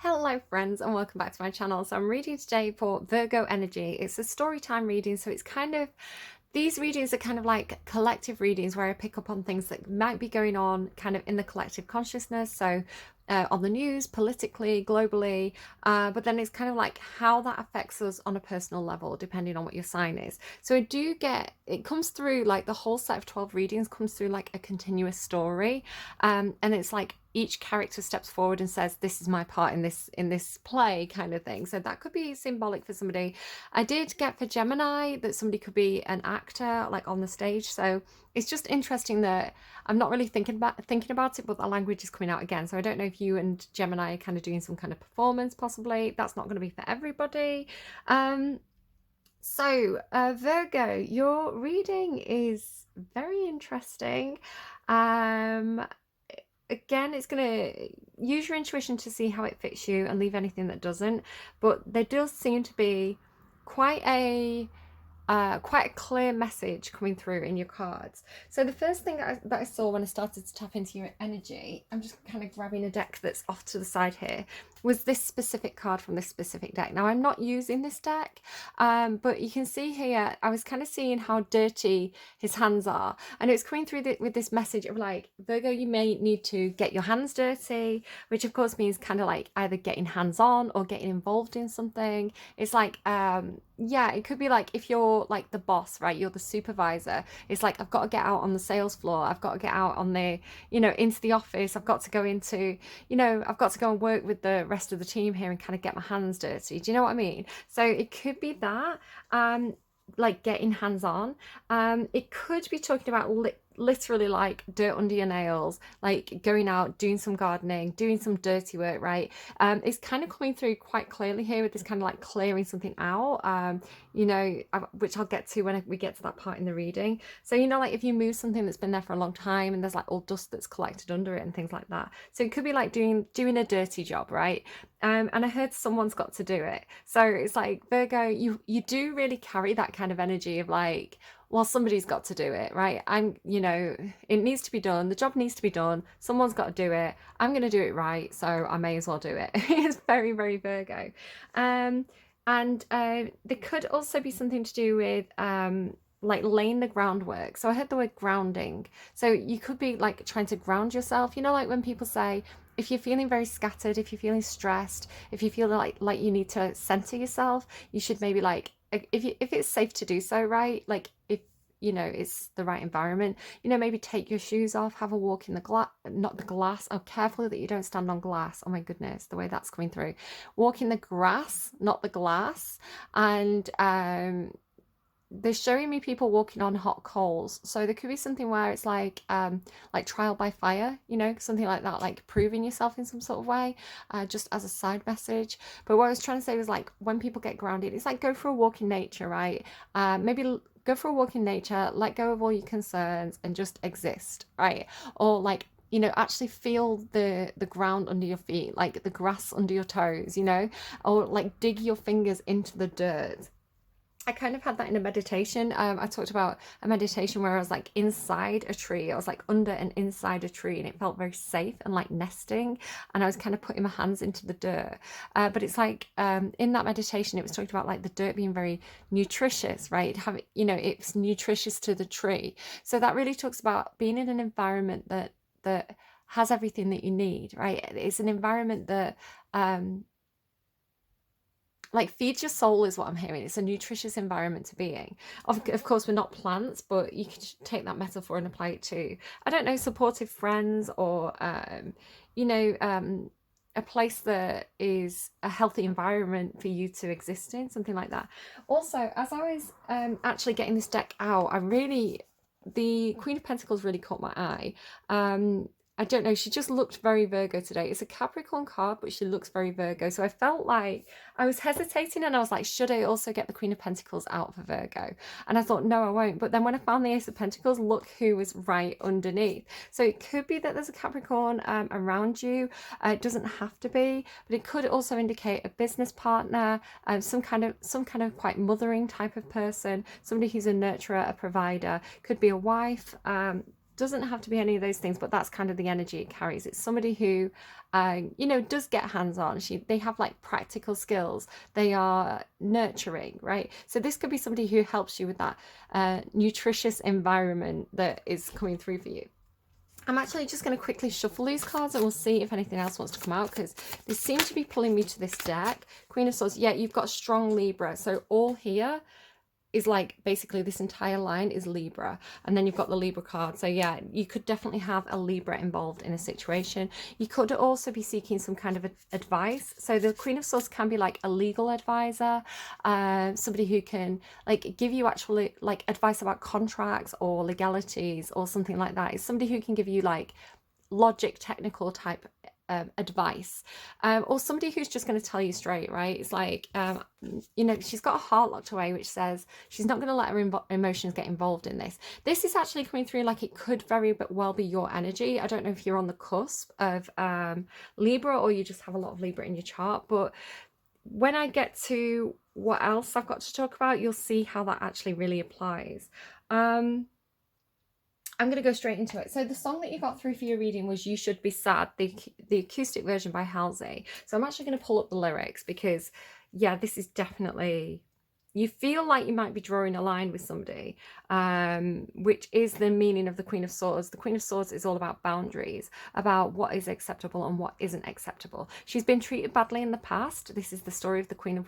Hello friends and welcome back to my channel. So I'm reading today for Virgo energy. It's a story time reading, so it's kind of, these readings are kind of like collective readings where I pick up on things that might be going on kind of in the collective consciousness. So on the news, politically, globally, but then it's kind of like how that affects us on a personal level, depending on what your sign is. So I do get, it comes through like the whole set of 12 readings comes through like a continuous story. And it's like each character steps forward and says, this is my part in this play kind of thing. So that could be symbolic for somebody. I did get for Gemini that somebody could be an actor like on the stage. So it's just interesting that I'm not really thinking about it, but the language is coming out again. So I don't know if you and Gemini are kind of doing some kind of performance, possibly. That's not going to be for everybody. Virgo, your reading is very interesting. Again, it's going to use your intuition to see how it fits you and leave anything that doesn't. But there does seem to be quite a clear message coming through in your cards. So the first thing that I saw when I started to tap into your energy, I'm just kind of grabbing a deck that's off to the side here, was this specific card from this specific deck. Now I'm not using this deck, but you can see here, I was kind of seeing how dirty his hands are. And it's coming through with this message of like, Virgo, you may need to get your hands dirty, which of course means kind of like either getting hands on or getting involved in something. It's like, yeah, it could be like if you're like the boss, right? You're the supervisor. It's like, I've got to get out on the sales floor. I've got to get out on the, into the office. I've got to go into, I've got to go and work with the rest of the team here and kind of get my hands dirty. Do you know what I mean? So it could be that, like getting hands on. It could be talking about literally like dirt under your nails, like going out, doing some gardening, doing some dirty work, right? It's kind of coming through quite clearly here with this kind of like clearing something out, which I'll get to when we get to that part in the reading. So, like if you move something that's been there for a long time and there's like all dust that's collected under it and things like that. So it could be like doing a dirty job, right? And I heard someone's got to do it. So it's like, Virgo, you do really carry that kind of energy of like, well, somebody's got to do it, right? It needs to be done. The job needs to be done. Someone's got to do it. I'm going to do it right, so I may as well do it. It's very, very Virgo. There could also be something to do with like laying the groundwork. So I heard the word grounding. So you could be like trying to ground yourself. Like when people say, if you're feeling very scattered, if you're feeling stressed, if you feel like you need to center yourself, you should maybe like, if it's safe to do so, right? Like if it's the right environment, maybe take your shoes off, have a walk in the glass, not the glass. Oh, careful that you don't stand on glass. Oh my goodness, the way that's coming through. Walk in the grass, not the glass. And they're showing me people walking on hot coals. So there could be something where it's like trial by fire, something like that, like proving yourself in some sort of way, just as a side message. But what I was trying to say was like, when people get grounded, it's like go for a walk in nature, right? Maybe go for a walk in nature, let go of all your concerns and just exist, right? Or like, actually feel the ground under your feet, like the grass under your toes, or like dig your fingers into the dirt. I kind of had that in a meditation. I talked about a meditation where I was like inside a tree. I was like under and inside a tree and it felt very safe and like nesting. And I was kind of putting my hands into the dirt. But it's like in that meditation, it was talking about like the dirt being very nutritious, right? It's nutritious to the tree. So that really talks about being in an environment that has everything that you need, right? It's an environment that like feeds your soul is what I'm hearing. It's a nutritious environment to be in. Of course, we're not plants, but you can take that metaphor and apply it to, I don't know, supportive friends or, a place that is a healthy environment for you to exist in, something like that. Also, as I was actually getting this deck out, the Queen of Pentacles really caught my eye. I don't know, she just looked very Virgo today. It's a Capricorn card, but she looks very Virgo. So I felt like I was hesitating and I was like, should I also get the Queen of Pentacles out for Virgo? And I thought, no, I won't. But then when I found the Ace of Pentacles, look who was right underneath. So it could be that there's a Capricorn around you. It doesn't have to be, but it could also indicate a business partner, some kind of quite mothering type of person, somebody who's a nurturer, a provider. Could be a wife, doesn't have to be any of those things, but that's kind of the energy it carries. It's somebody who, you know, does get hands-on. They have like practical skills. They are nurturing, right? So this could be somebody who helps you with that nutritious environment that is coming through for you. I'm actually just going to quickly shuffle these cards and we'll see if anything else wants to come out, because they seem to be pulling me to this deck. Queen of Swords. Yeah, you've got strong Libra. So all here is like basically this entire line is Libra, and then you've got the Libra card. So yeah, you could definitely have a Libra involved in a situation. You could also be seeking some kind of advice. So the Queen of Swords can be like a legal advisor, somebody who can like give you actually like advice about contracts or legalities or something like that. It's somebody who can give you like logic, technical type advice, or somebody who's just going to tell you straight, right? It's like, you know, she's got a heart locked away, which says she's not going to let her emotions get involved in this. This is actually coming through like it could very well be your energy. I don't know if you're on the cusp of Libra, or you just have a lot of Libra in your chart, but when I get to what else I've got to talk about, you'll see how that actually really applies. I'm going to go straight into it. So the song that you got through for your reading was You Should Be Sad, the acoustic version by Halsey. So I'm actually going to pull up the lyrics because, yeah, this is definitely... You feel like you might be drawing a line with somebody, which is the meaning of the Queen of Swords. The Queen of Swords is all about boundaries, about what is acceptable and what isn't acceptable. She's been treated badly in the past. This is the story of the Queen of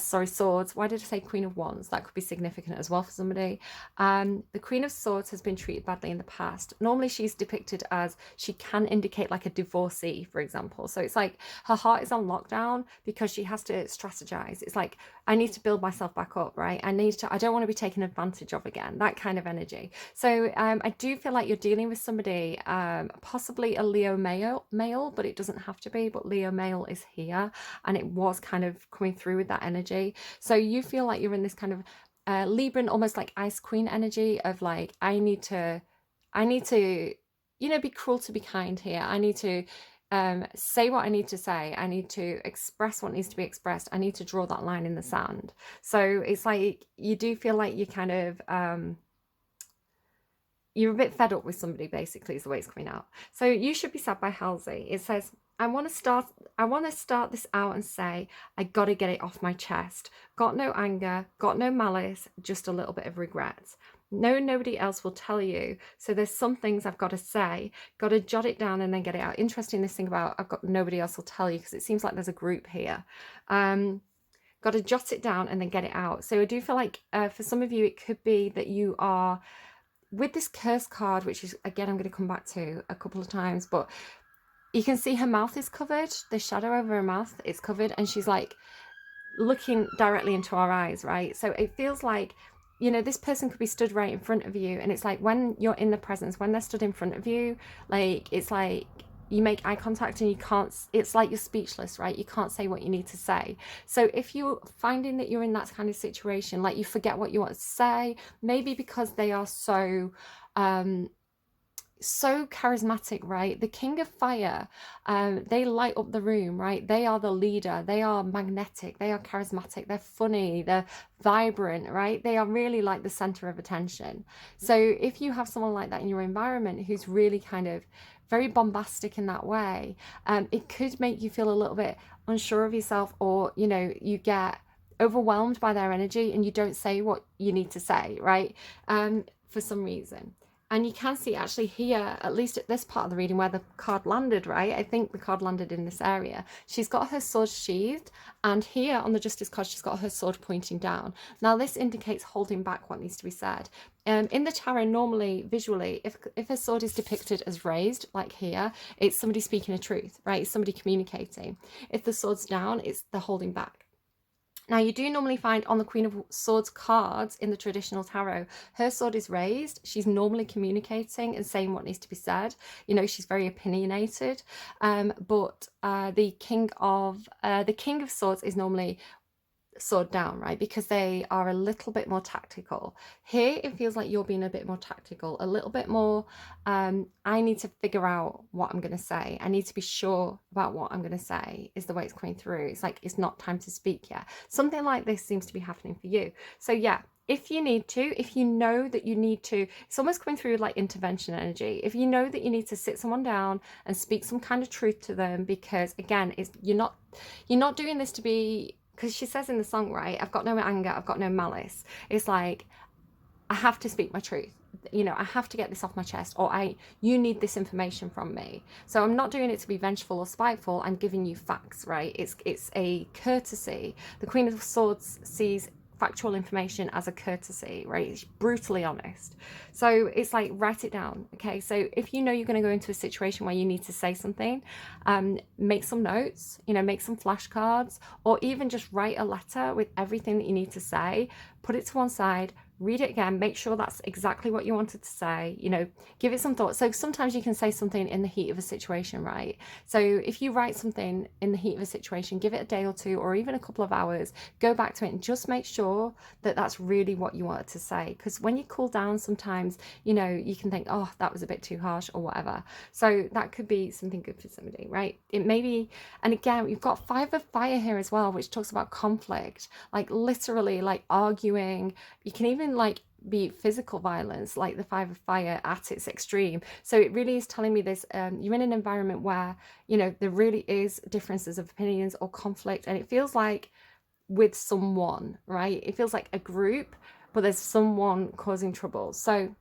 Swords. Why did I say Queen of Wands? That could be significant as well for somebody. The Queen of Swords has been treated badly in the past. Normally she's depicted as, she can indicate like a divorcee, for example. So it's like her heart is on lockdown because she has to strategize. It's like, I need to build myself back up, right? I don't want to be taken advantage of again, that kind of energy. So I do feel like you're dealing with somebody, possibly a Leo male, but it doesn't have to be, but Leo male is here, and it was kind of coming through with that energy. So you feel like you're in this kind of Libran, almost like Ice Queen energy of like, I need to, you know, be cruel to be kind here. I need to say what I need to say. I need to express what needs to be expressed. I need to draw that line in the sand. So it's like you do feel like you kind of you're a bit fed up with somebody, basically, is the way it's coming out. So You Should Be Sad by Halsey. It says, I want to start this out and say, I got to get it off my chest. Got no anger, got no malice, just a little bit of regret. No, nobody else will tell you. So there's some things I've got to say, got to jot it down and then get it out. Interesting, this thing about I've got nobody else will tell you, because it seems like there's a group here. Got to jot it down and then get it out. So I do feel like for some of you, it could be that you are with this curse card, which is, again, I'm going to come back to a couple of times, but you can see her mouth is covered. The shadow over her mouth is covered, and she's like looking directly into our eyes, right? So it feels like, you know, this person could be stood right in front of you, and it's like when you're in the presence, when they're stood in front of you, like it's like you make eye contact and you can't, it's like you're speechless, right? You can't say what you need to say. So if you're finding that you're in that kind of situation, like you forget what you want to say, maybe because they are so so charismatic, right? The King of Fire, they light up the room, right? They are the leader. They are magnetic. They are charismatic. They're funny. They're vibrant, right? They are really like the center of attention. So if you have someone like that in your environment who's really kind of very bombastic in that way, it could make you feel a little bit unsure of yourself, or, you know, you get overwhelmed by their energy and you don't say what you need to say, right? For some reason. And you can see actually here, at least at this part of the reading where the card landed, right? I think the card landed in this area. She's got her sword sheathed, and here on the Justice card, she's got her sword pointing down. Now this indicates holding back what needs to be said. In the tarot, normally, visually, if a sword is depicted as raised, like here, it's somebody speaking a truth, right? It's somebody communicating. If the sword's down, it's the holding back. Now, you do normally find on the Queen of Swords cards in the traditional tarot, her sword is raised. She's normally communicating and saying what needs to be said. You know, she's very opinionated. But the King of Swords is normally sword down, right? Because they are a little bit more tactical. Here, it feels like you're being a bit more tactical, a little bit more, I need to figure out what I'm going to say. I need to be sure about what I'm going to say, is the way it's coming through. It's like, it's not time to speak yet. Something like this seems to be happening for you. So yeah, if you need to, if you know that you need to, it's almost coming through like intervention energy. If you know that you need to sit someone down and speak some kind of truth to them, because again, you're not doing this to be, because she says in the song, right, I've got no anger, I've got no malice. It's like, I have to speak my truth. You know, I have to get this off my chest, or you need this information from me. So I'm not doing it to be vengeful or spiteful. I'm giving you facts, right? It's a courtesy. The Queen of Swords sees factual information as a courtesy, right? It's brutally honest. So it's like, write it down, okay? So if you know you're going to go into a situation where you need to say something, make some notes, you know, make some flashcards, or even just write a letter with everything that you need to say, put it to one side, read it again, make sure that's exactly what you wanted to say, you know, give it some thought. So sometimes you can say something in the heat of a situation, right? So if you write something in the heat of a situation, give it a day or two, or even a couple of hours, go back to it and just make sure that that's really what you wanted to say. Because when you cool down, sometimes, you know, you can think, oh, that was a bit too harsh or whatever. So that could be something good for somebody, right? It may be, and again, we've got 5 of Fire here as well, which talks about conflict, like literally like arguing. You can even like be physical violence, like the 5 of Fire at its extreme. So it really is telling me this, you're in an environment where, you know, there really is differences of opinions or conflict, and it feels like with someone, right? It feels like a group, but there's someone causing trouble. So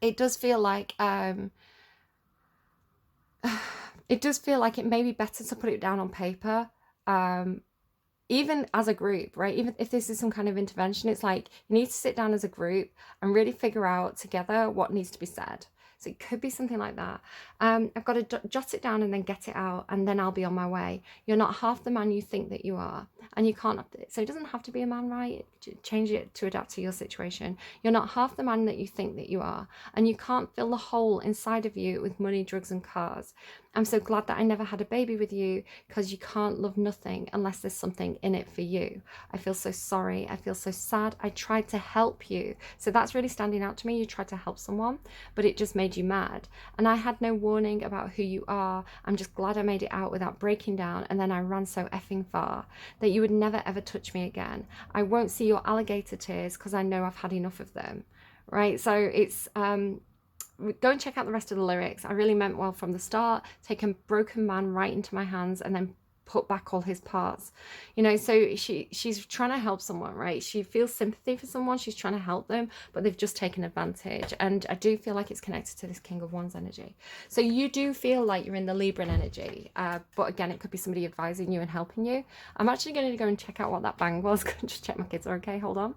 it does feel like it does feel like it may be better to put it down on paper, even as a group, right? Even if this is some kind of intervention, it's like you need to sit down as a group and really figure out together what needs to be said. So it could be something like that. I've got to jot it down and then get it out, and then I'll be on my way. You're not half the man you think that you are, and you can't. So it doesn't have to be a man, right? Change it to adapt to your situation. You're not half the man that you think that you are, and you can't fill the hole inside of you with money, drugs, and cars. I'm so glad that I never had a baby with you, because you can't love nothing unless there's something in it for you. I feel so sorry. I feel so sad. I tried to help you. So that's really standing out to me. You tried to help someone, but it just made you mad. And I had no warning about who you are. I'm just glad I made it out without breaking down. And then I ran so effing far that you would never ever touch me again. I won't see your alligator tears because I know I've had enough of them. Right? So it's go and check out the rest of the lyrics. I really meant well from the start. Take a broken man right into my hands and then put back all his parts, you know. So she's trying to help someone, right? She feels sympathy for someone, she's trying to help them, but they've just taken advantage. And I do feel like it's connected to this King of Wands energy. So you do feel like you're in the Libran energy, but again, it could be somebody advising you and helping you. I'm actually going to go and check out what that bang was. Just check my kids are okay. Hold on.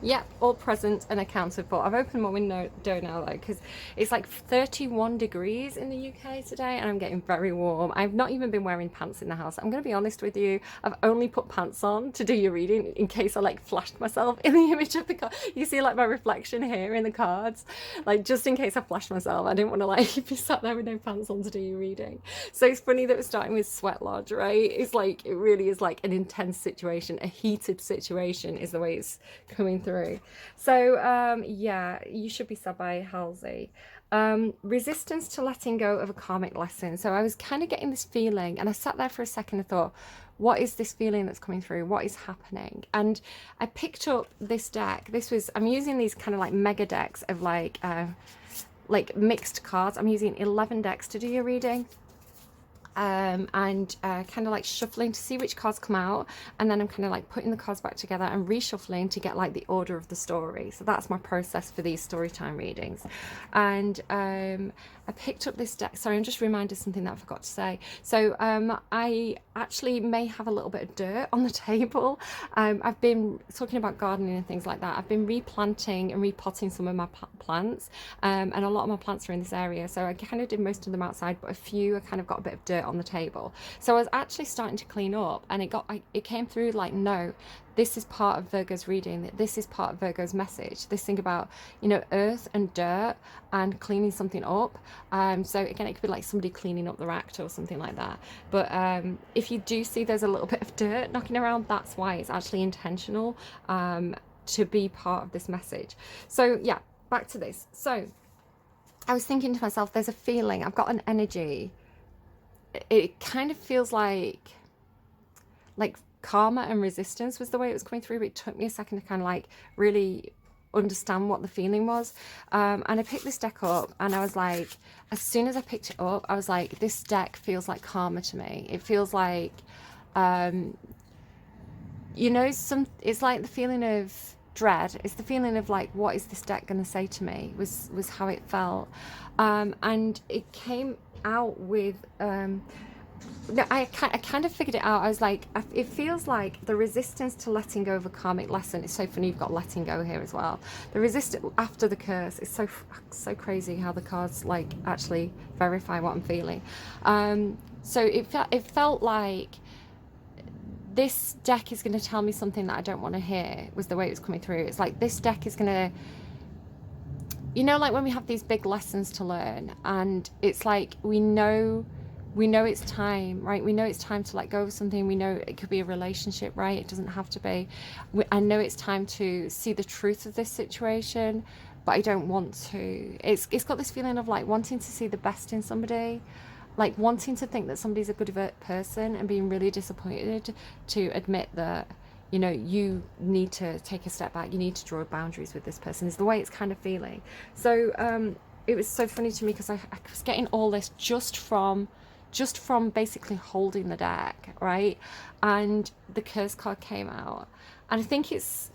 Yep, all present and accounted for. I've opened my window now though, because it's like 31 degrees in the UK today and I'm getting very warm. I've not even been wearing pants in the house. I'm going to be honest with you. I've only put pants on to do your reading in case I like flashed myself in the image of the card. You see like my reflection here in the cards, like just in case I flashed myself. I didn't want to like be sat there with no pants on to do your reading. So it's funny that we're starting with Sweat Lodge, right? It's like, it really is like an intense situation, a heated situation is the way it's coming through. So yeah, you should be sad by Halsey. Resistance to letting go of a karmic lesson. So I was kind of getting this feeling, and I sat there for a second and thought, what is this feeling that's coming through? What is happening? And I picked up this deck. I'm using these kind of like mega decks of like mixed cards. I'm using 11 decks to do your reading. And kind of like shuffling to see which cards come out, and then I'm kind of like putting the cards back together and reshuffling to get like the order of the story. So that's my process for these story time readings. And I picked up this deck. Sorry, I'm just reminded something that I forgot to say. So I actually may have a little bit of dirt on the table. I've been talking about gardening and things like that. I've been replanting and repotting some of my plants, and a lot of my plants are in this area. So I kind of did most of them outside, but a few I kind of got a bit of dirt on the table. So I was actually starting to clean up, and it came through like, no, this is part of Virgo's reading. This is part of Virgo's message. This thing about, you know, earth and dirt and cleaning something up. So again, it could be like somebody cleaning up the rack or something like that. But if you do see there's a little bit of dirt knocking around, that's why it's actually intentional to be part of this message. So yeah, back to this. So I was thinking to myself, there's a feeling, I've got an energy. It kind of feels like karma and resistance was the way it was coming through, but it took me a second to kind of like really understand what the feeling was. And I picked this deck up, and I was like, as soon as I picked it up, I was like, this deck feels like karma to me. It feels like, you know, it's like the feeling of dread. It's the feeling of like, what is this deck going to say to me, was how it felt. And it came out with, I kind of figured it out. I was like, it feels like the resistance to letting go of a karmic lesson. It's so funny you've got letting go here as well. The resistance after the curse is so crazy how the cards like actually verify what I'm feeling. So it felt like this deck is going to tell me something that I don't want to hear, was the way it was coming through. It's like this deck is going to, you know, like when we have these big lessons to learn, and it's like we know it's time, right? We know it's time to let go of something. We know it could be a relationship, right? It doesn't have to be. I know it's time to see the truth of this situation, but I don't want to. It's got this feeling of like wanting to see the best in somebody, like wanting to think that somebody's a good person, and being really disappointed to admit that, you know, you need to take a step back. You need to draw boundaries with this person, is the way it's kind of feeling. So it was so funny to me because I was getting all this just from basically holding the deck, right? And the curse card came out, and I think it was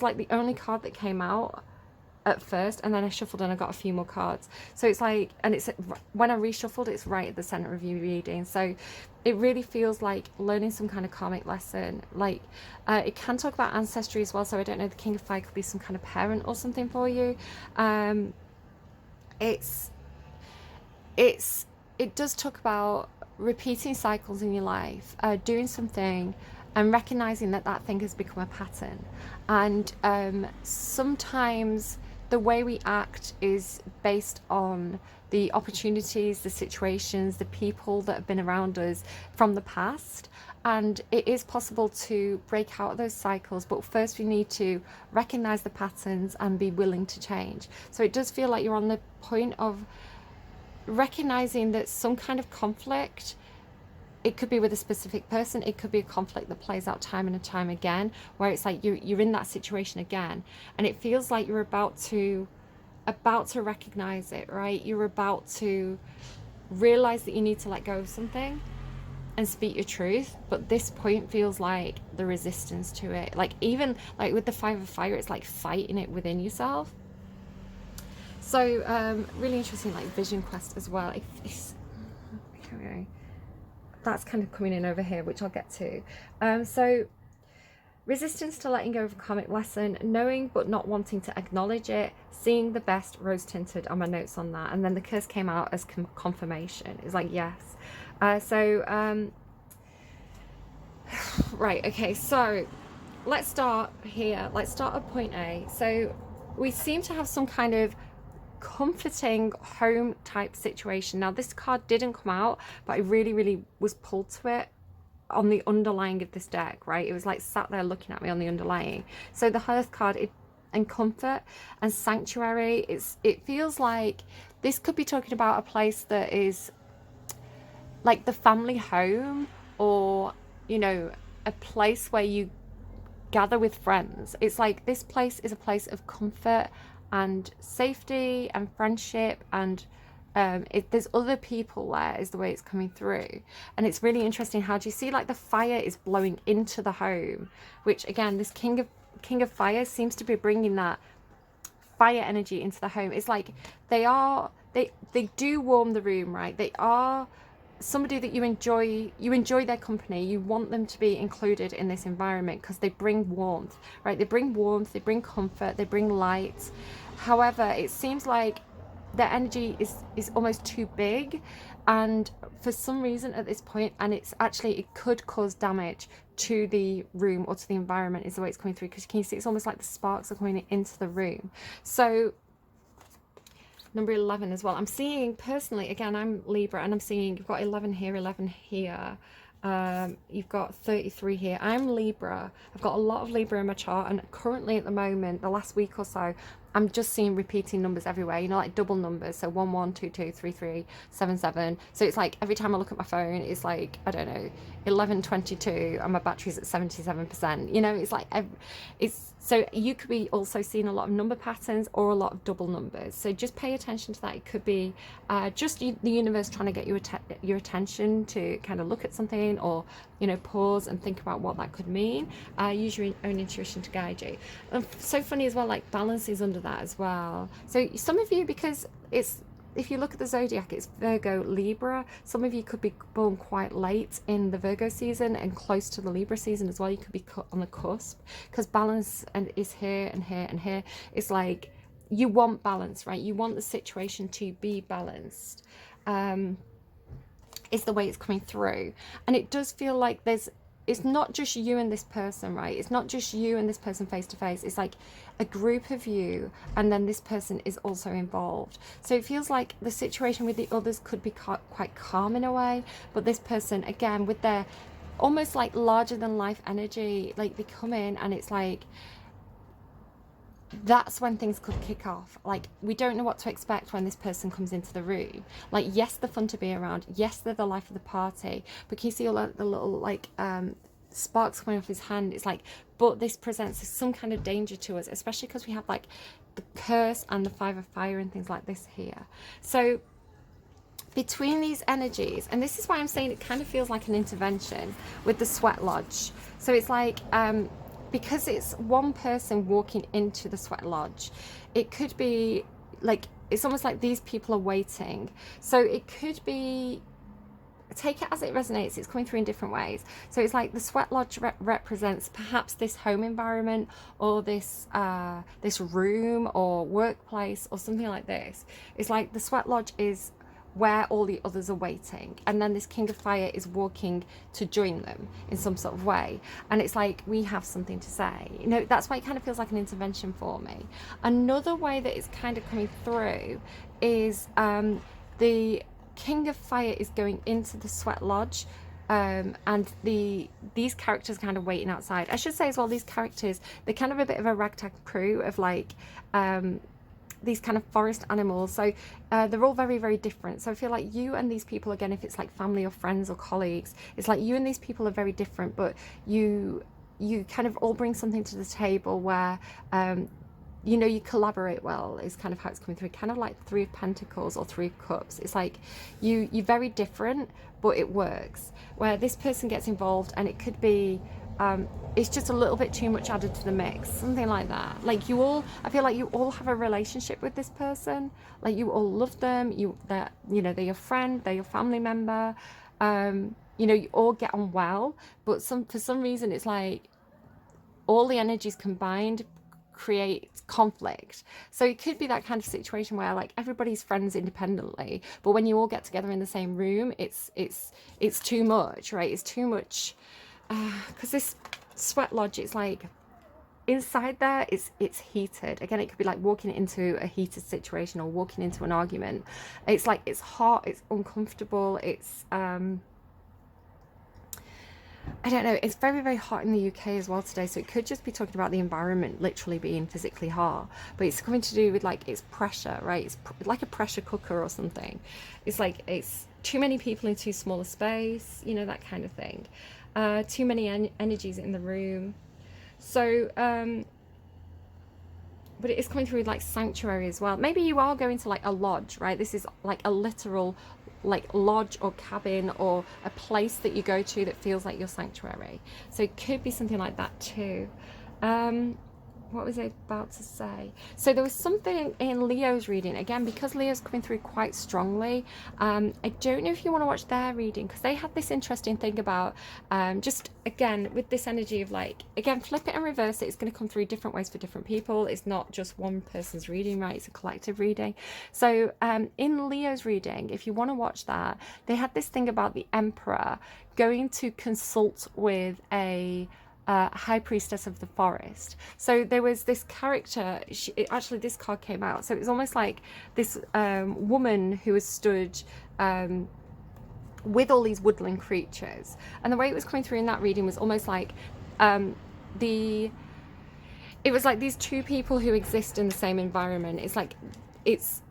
like the only card that came out at first, and then I shuffled and I got a few more cards. So it's like, and it's when I reshuffled, it's right at the center of your reading. So it really feels like learning some kind of karmic lesson. Like it can talk about ancestry as well. So I don't know, the King of Fire could be some kind of parent or something for you. It does talk about repeating cycles in your life, doing something and recognizing that thing has become a pattern. And sometimes the way we act is based on the opportunities, the situations, the people that have been around us from the past. And it is possible to break out of those cycles, but first we need to recognize the patterns and be willing to change. So it does feel like you're on the point of recognizing that some kind of conflict, it could be with a specific person, it could be a conflict that plays out time and time again, where it's like you're in that situation again, and it feels like you're about to recognize it, right? You're about to realize that you need to let go of something and speak your truth, but this point feels like the resistance to it. Like even like with the Five of Fire, it's like fighting it within yourself. So really interesting, like vision quest as well. Okay, that's kind of coming in over here, which I'll get to. So resistance to letting go of a karmic lesson, knowing but not wanting to acknowledge it, seeing the best, rose tinted are my notes on that. And then the curse came out as confirmation. It's like, yes. Right, okay, so let's start here. Let's start at point A. So we seem to have some kind of comforting home type situation. Now this card didn't come out, but I really was pulled to it on the underlying of this deck, right? It was like sat there looking at me on the underlying. So the Hearth card, and comfort and sanctuary, it feels like this could be talking about a place that is like the family home, or you know, a place where you gather with friends. It's like this place is a place of comfort and safety and friendship, and there's other people there, is the way it's coming through. And it's really interesting how do you see like the fire is blowing into the home, which again, this King of Fire seems to be bringing that fire energy into the home. It's like they do warm the room, right? They are somebody that you enjoy their company. You want them to be included in this environment because they bring warmth, right? They bring warmth, they bring comfort, they bring light. However, it seems like their energy is almost too big, and for some reason at this point, and it's actually, it could cause damage to the room or to the environment, is the way it's coming through, because you can see it's almost like the sparks are coming into the room. So number 11 as well, I'm seeing personally, again, I'm Libra, and I'm seeing you've got 11 here, 11 here, you've got 33 here. I'm Libra. I've got a lot of Libra in my chart, and currently at the moment, the last week or so, I'm just seeing repeating numbers everywhere, you know, like double numbers. So 1 1 2 2 3 3 7 7. So it's like every time I look at my phone, it's like, I don't know, 11:22 and my battery's at 77%. You know, it's like, it's so you could be also seeing a lot of number patterns or a lot of double numbers. So just pay attention to that. It could be just the universe trying to get your attention to kind of look at something, or, you know, pause and think about what that could mean. Use your own intuition to guide you. So funny as well, like balance is under that as well. So some of you, because it's, if you look at the zodiac, it's Virgo, Libra. Some of you could be born quite late in the Virgo season and close to the Libra season as well. You could be on the cusp, because balance and is here and here and here. It's like you want balance, right? You want the situation to be balanced. Is the way it's coming through. And it does feel like it's not just you and this person, right? It's not just you and this person face to face. It's like a group of you, and then this person is also involved. So it feels like the situation with the others could be quite calm in a way, but this person, again, with their almost like larger than life energy, like they come in and it's like, that's when things could kick off. Like, we don't know what to expect when this person comes into the room. Like, yes, they're fun to be around, yes, they're the life of the party, but can you see all the little like sparks coming off his hand? It's like, but this presents some kind of danger to us, especially because we have like the curse and the 5 of fire and things like this here. So between these energies, and this is why I'm saying it kind of feels like an intervention with the sweat lodge. So it's like because it's one person walking into the sweat lodge, it could be like, it's almost like these people are waiting. So it could be, take it as it resonates, it's coming through in different ways. So it's like the sweat lodge represents perhaps this home environment, or this this room or workplace or something like this. It's like the sweat lodge is where all the others are waiting, and then this king of fire is walking to join them in some sort of way, and it's like, we have something to say, you know. That's why it kind of feels like an intervention for me. Another way that it's kind of coming through is the king of fire is going into the sweat lodge, and these characters kind of waiting outside. I should say as well, these characters, they're kind of a bit of a ragtag crew of like these kind of forest animals. So they're all very, very different. So I feel like you and these people, again, if it's like family or friends or colleagues, it's like you and these people are very different, but you kind of all bring something to the table where you know, you collaborate well, is kind of how it's coming through. Kind of like 3 of Pentacles or 3 of Cups. It's like you're very different, but it works. Where this person gets involved, and it could be it's just a little bit too much added to the mix, something like that. Like you all, I feel like you all have a relationship with this person. Like you all love them. They're they're your friend, they're your family member. You know, you all get on well, but for some reason it's like all the energies combined create conflict. So it could be that kind of situation where like everybody's friends independently, but when you all get together in the same room, it's too much, right? It's too much, because this sweat lodge, it's like inside there, it's heated. Again, it could be like walking into a heated situation or walking into an argument. It's like, it's hot, it's uncomfortable, it's I don't know, it's very, very hot in the UK as well today, so it could just be talking about the environment literally being physically hot, but it's coming to do with like, it's pressure, right? It's like a pressure cooker or something. It's like, it's too many people in too small a space, you know, that kind of thing. Too many energies in the room. So but it is coming through like sanctuary as well. Maybe you are going to like a lodge, right? This is like a literal like lodge or cabin, or a place that you go to that feels like your sanctuary. So it could be something like that too. What was I about to say? So there was something in Leo's reading, again, because Leo's coming through quite strongly. I don't know if you want to watch their reading, because they had this interesting thing about just, again, with this energy of like, again, flip it and reverse it. It's going to come through different ways for different people. It's not just one person's reading, right? It's a collective reading. So in Leo's reading, if you want to watch that, they had this thing about the Emperor going to consult with a high priestess of the forest. So there was this character, actually this card came out, so it was almost like this woman who was stood with all these woodland creatures, and the way it was coming through in that reading was almost like it was like these two people who exist in the same environment. It's like it's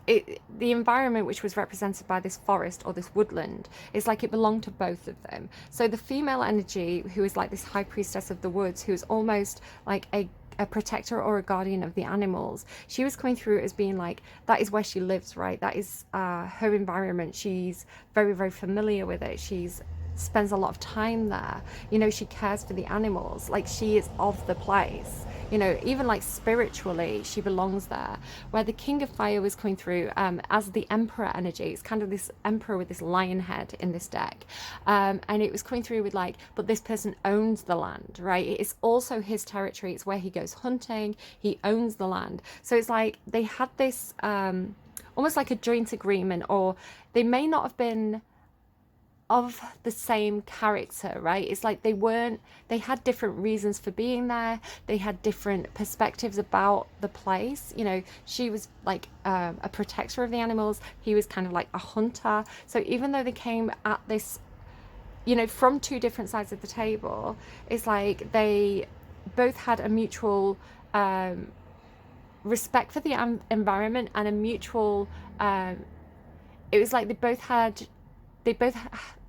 the environment which was represented by this forest or this woodland is like it belonged to both of them. So the female energy, who is like this high priestess of the woods, who is almost like a protector or a guardian of the animals, she was coming through as being like, that is where she lives, right? That is her environment. She's very, very familiar with it. She's spends a lot of time there. You know, she cares for the animals. Like, she is of the place. You know, even like spiritually, she belongs there. Where the King of Fire was coming through as the Emperor energy. It's kind of this Emperor with this lion head in this deck. And it was coming through with like, but this person owns the land, right? It's also his territory. It's where he goes hunting. He owns the land. So it's like they had this almost like a joint agreement, or they may not have been of the same character, right? It's like they had different reasons for being there. They had different perspectives about the place. You know, she was like a protector of the animals. He was kind of like a hunter. So even though they came at this, you know, from two different sides of the table, it's like they both had a mutual respect for the environment and a mutual, it was like they both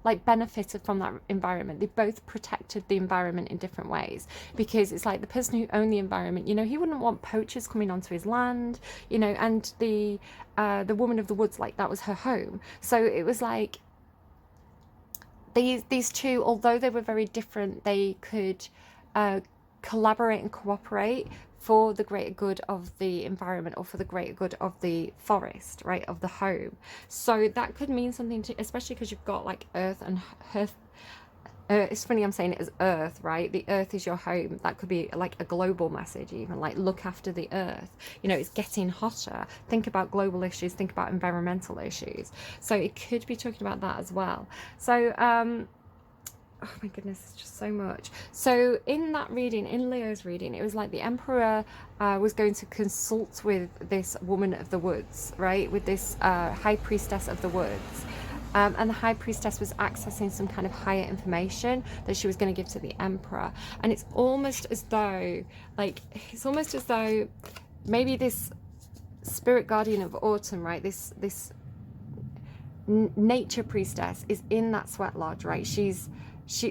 like benefited from that environment. They both protected the environment in different ways, because it's like the person who owned the environment, you know, he wouldn't want poachers coming onto his land, you know, and the woman of the woods, like that was her home. So it was like these two, although they were very different, they could collaborate and cooperate for the greater good of the environment, or for the greater good of the forest, right, of the home. So that could mean something to, especially because you've got like earth and earth. It's funny I'm saying it as earth, right? The earth is your home. That could be like a global message, even like look after the earth. You know, it's getting hotter. Think about global issues, think about environmental issues. So it could be talking about that as well. So oh my goodness, it's just so much. So in that reading, in Leo's reading, it was like the Emperor was going to consult with this woman of the woods, right? With this high priestess of the woods. And the high priestess was accessing some kind of higher information that she was going to give to the Emperor. And it's almost as though, maybe this spirit guardian of autumn, right? This nature priestess is in that sweat lodge, right?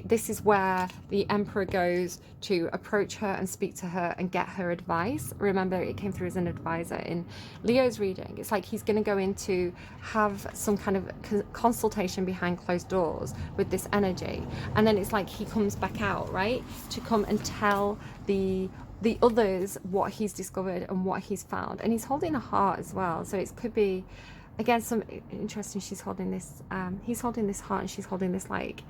This is where the Emperor goes to approach her and speak to her and get her advice. Remember, it came through as an advisor in Leo's reading. It's like he's going to go in to have some kind of consultation behind closed doors with this energy. And then it's like he comes back out, right, to come and tell the others what he's discovered and what he's found. And he's holding a heart as well. So it could be, again, some interesting, she's holding this, he's holding this heart and she's holding this like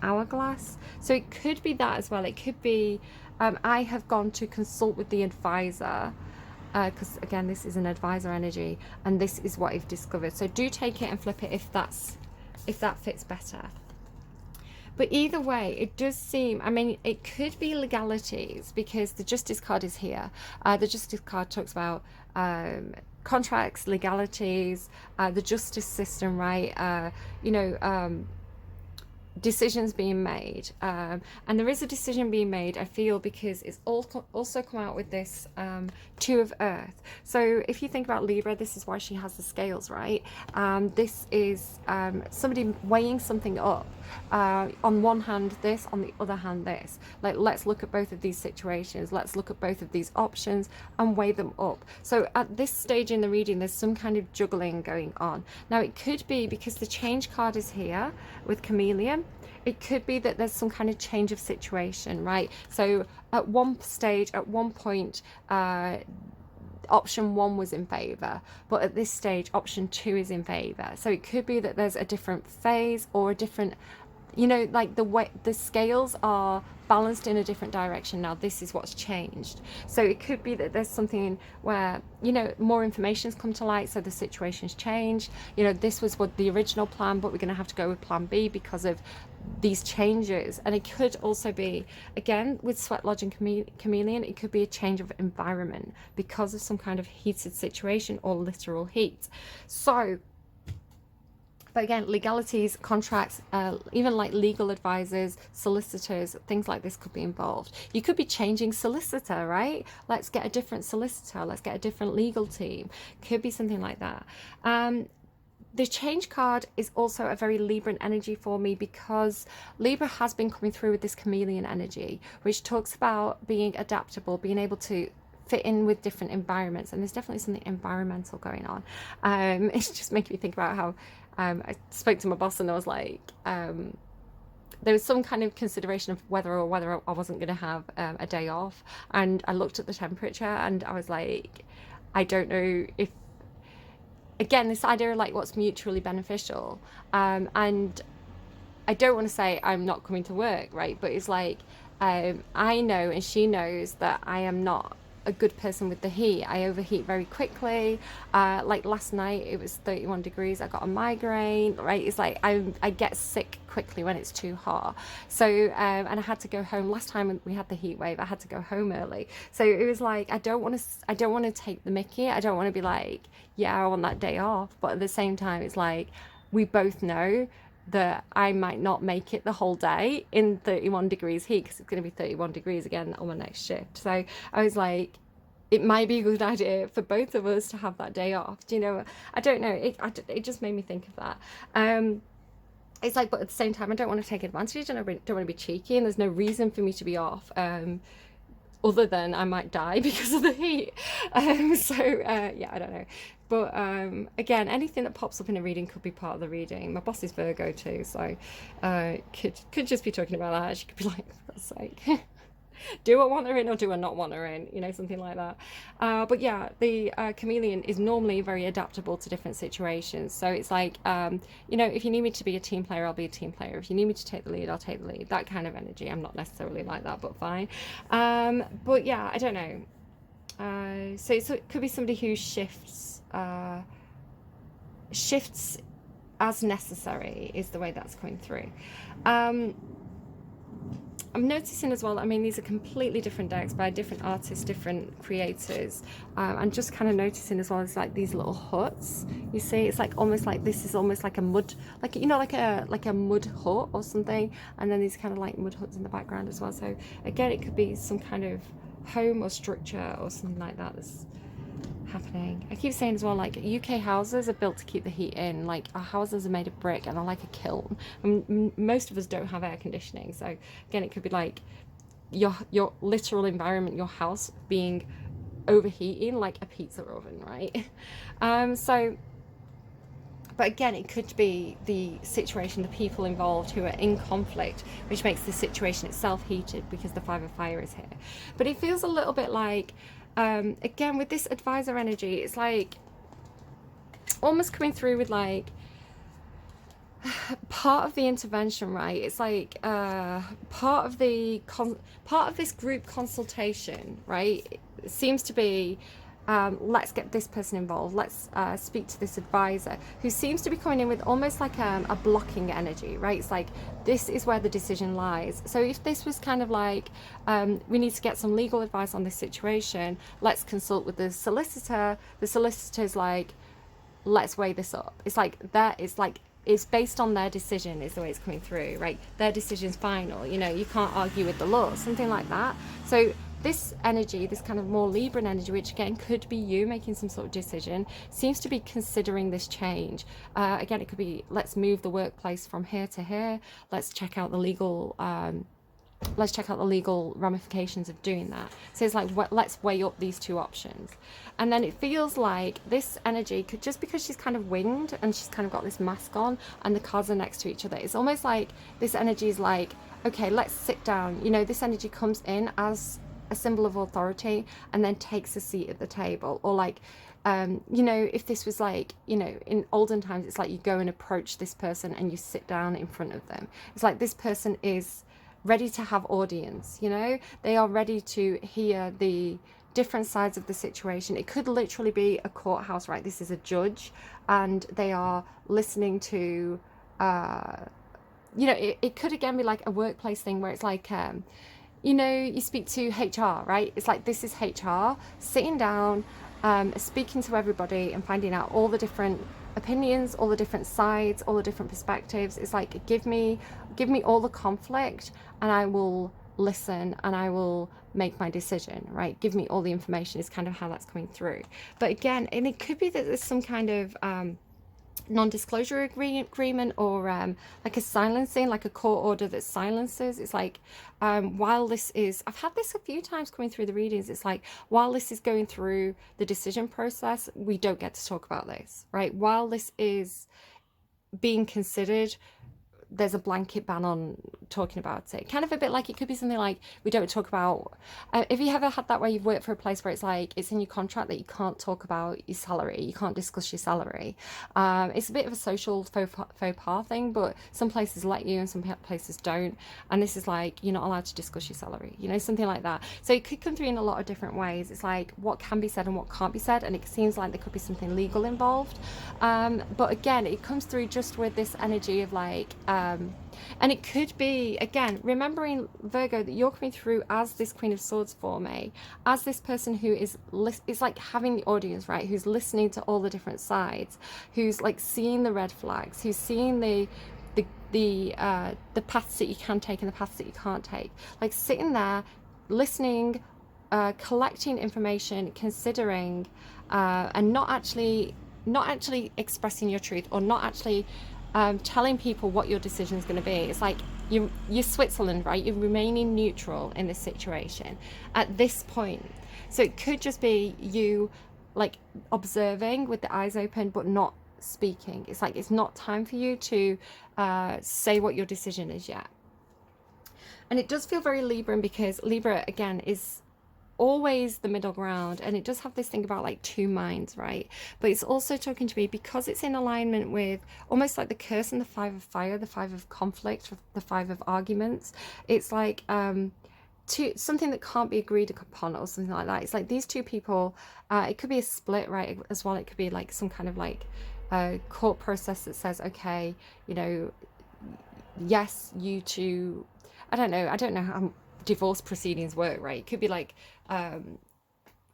hourglass. So it could be that as well. It could be, I have gone to consult with the advisor, because again, this is an advisor energy, and this is what I've discovered. So do take it and flip it if that fits better. But either way, it does seem, I mean, it could be legalities, because the Justice card is here. The Justice card talks about contracts, legalities, the justice system, right? You know, decisions being made, and there is a decision being made, I feel, because it's also come out with this Two of Earth. So if you think about Libra, this is why she has the scales, right? This is somebody weighing something up. On one hand this, on the other hand this. Like, let's look at both of these situations, let's look at both of these options and weigh them up. So at this stage in the reading, there's some kind of juggling going on. Now it could be because the Change card is here with Chameleon. It could be that there's some kind of change of situation, right? So at one stage, at one point, option 1 was in favor, but at this stage option 2 is in favor. So it could be that there's a different phase, or a different, you know, like the way the scales are balanced in a different direction now. This is what's changed. So it could be that there's something where, you know, more information's come to light, so the situation's changed. You know, this was what the original plan, but we're going to have to go with plan B because of these changes. And it could also be, again, with Sweat Lodge and Chameleon, it could be a change of environment because of some kind of heated situation or literal heat. So But again, legalities, contracts, even like legal advisors, solicitors, things like this could be involved. You could be changing solicitor, right? Let's get a different solicitor. Let's get a different legal team. Could be something like that. The change card is also a very Libran energy for me, because Libra has been coming through with this chameleon energy, which talks about being adaptable, being able to fit in with different environments. And there's definitely something environmental going on. It's just making me think about how I spoke to my boss, and I was like, there was some kind of consideration of whether I wasn't going to have a day off. And I looked at the temperature and I was like, I don't know if, again, this idea of like what's mutually beneficial. And I don't want to say I'm not coming to work, right? But it's like, I know and she knows that I am not a good person with the heat. I overheat very quickly. Like last night, it was 31 degrees. I got a migraine, right? It's like I get sick quickly when it's too hot. So, and I had to go home. Last time we had the heat wave, I had to go home early. So it was like, I don't want to take the mickey. I don't want to be like, yeah, I want that day off. But at the same time, it's like, we both know that I might not make it the whole day in 31 degrees heat, because it's going to be 31 degrees again on my next shift. So I was like, it might be a good idea for both of us to have that day off. Do you know? I don't know. It just made me think of that. It's like, but at the same time, I don't want to take advantage, and I don't want to be cheeky, and there's no reason for me to be off. Other than I might die because of the heat. Yeah, I don't know. But again, anything that pops up in a reading could be part of the reading. My boss is Virgo too, so could just be talking about that. She could be like, for God's sake, do I want her in or do I not want her in? You know, something like that. But yeah, the chameleon is normally very adaptable to different situations. So it's like, you know, if you need me to be a team player, I'll be a team player. If you need me to take the lead, I'll take the lead. That kind of energy. I'm not necessarily like that, but fine. But yeah, I don't know. So it could be somebody who shifts as necessary is the way that's coming through. I'm noticing as well, I mean, these are completely different decks by different artists, different creators. I'm just kind of noticing as well, it's like these little huts. You see, it's like almost like, this is almost like a mud, like, you know, like a mud hut or something. And then these kind of like mud huts in the background as well. So again, it could be some kind of home or structure or something like that that's happening. I keep saying as well, like, UK houses are built to keep the heat in. Like, our houses are made of brick and are like a kiln, and most of us don't have air conditioning. So again, it could be like your literal environment, your house being overheating like a pizza oven, right? But again, it could be the situation, the people involved who are in conflict, which makes the situation itself heated because the 5 of fire is here. But it feels a little bit like, again, with this advisor energy, it's like almost coming through with like part of the intervention, right? It's like part of this group consultation, right? It seems to be, let's get this person involved, let's speak to this advisor, who seems to be coming in with almost like a blocking energy, right? It's like, this is where the decision lies. So if this was kind of like, we need to get some legal advice on this situation, let's consult with the solicitor. The solicitor's like, let's weigh this up. It's like, it's based on their decision is the way it's coming through, right? Their decision's final, you know, you can't argue with the law, something like that. So this energy, this kind of more Libran energy, which again could be you making some sort of decision, seems to be considering this change. Again, it could be, let's move the workplace from here to here. Let's check out the legal ramifications of doing that. So it's like, let's weigh up these two options. And then it feels like this energy could, just because she's kind of winged and she's kind of got this mask on and the cards are next to each other, it's almost like this energy is like, okay, let's sit down. You know, this energy comes in as a symbol of authority and then takes a seat at the table. Or like, you know, if this was like, you know, in olden times, it's like you go and approach this person and you sit down in front of them. It's like this person is ready to have audience, you know, they are ready to hear the different sides of the situation. It could literally be a courthouse, right? This is a judge and they are listening to, you know, it could again be like a workplace thing where it's like, you know, you speak to HR, right? It's like, this is HR sitting down, speaking to everybody and finding out all the different opinions, all the different sides, all the different perspectives. It's like, give me all the conflict and I will listen and I will make my decision, right? Give me all the information is kind of how that's coming through. But again, and it could be that there's some kind of non-disclosure agreement, or like a silencing, like a court order that silences. It's like, while this is, I've had this a few times coming through the readings, it's like, while this is going through the decision process, we don't get to talk about this, right? While this is being considered, there's a blanket ban on talking about it. Kind of a bit like, it could be something like, we don't talk about, if you ever had that where you've worked for a place where it's like, it's in your contract that you can't talk about your salary, you can't discuss your salary. It's a bit of a social faux pas thing, but some places let you and some places don't. And this is like, you're not allowed to discuss your salary, you know, something like that. So it could come through in a lot of different ways. It's like what can be said and what can't be said. And it seems like there could be something legal involved. But again, it comes through just with this energy of like, and it could be, again, remembering, Virgo, that you're coming through as this Queen of Swords for me, as this person who is like having the audience, right, who's listening to all the different sides, who's like seeing the red flags, who's seeing the paths that you can take and the paths that you can't take, like sitting there listening, collecting information, considering, and not actually expressing your truth, or not actually telling people what your decision is going to be. It's like you're Switzerland, right? You're remaining neutral in this situation at this point. So it could just be you like observing with the eyes open but not speaking. It's like it's not time for you to say what your decision is yet. And it does feel very Libran, because Libra again is always the middle ground, and it does have this thing about like two minds, right? But it's also talking to me because it's in alignment with almost like the curse and the Five of Fire, the Five of Conflict, the Five of Arguments. It's like something that can't be agreed upon, or something like that. It's like these two people, it could be a split, right, as well. It could be like some kind of like court process that says, okay, you know, yes, you two, I don't know how divorce proceedings work, right? It could be like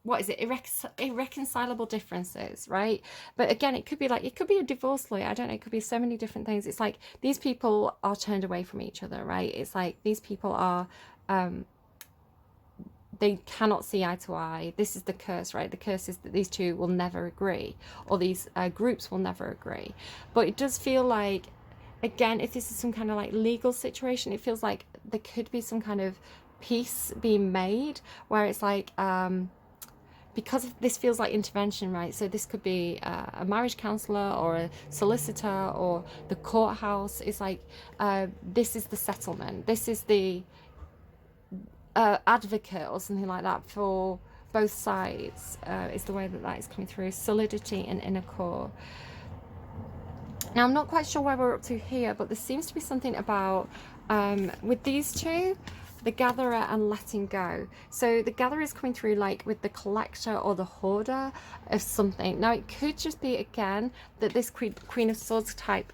what is it, irreconcilable differences, right? But again, it could be like, it could be a divorce lawyer, I don't know, it could be so many different things. It's like these people are turned away from each other, right? It's like these people are they cannot see eye to eye. This is the curse, right? The curse is that these two will never agree, or these groups will never agree. But it does feel like, again, if this is some kind of like legal situation, it feels like there could be some kind of peace being made, where it's like, because this feels like intervention, right? So this could be a marriage counselor or a solicitor or the courthouse. It's like, this is the settlement. This is the advocate or something like that for both sides, is the way that that is coming through. Solidity and inner core. Now, I'm not quite sure where we're up to here, but there seems to be something about, with these two, the gatherer and letting go. So the gatherer is coming through like with the collector or the hoarder of something. Now, it could just be, again, that this Queen of Swords type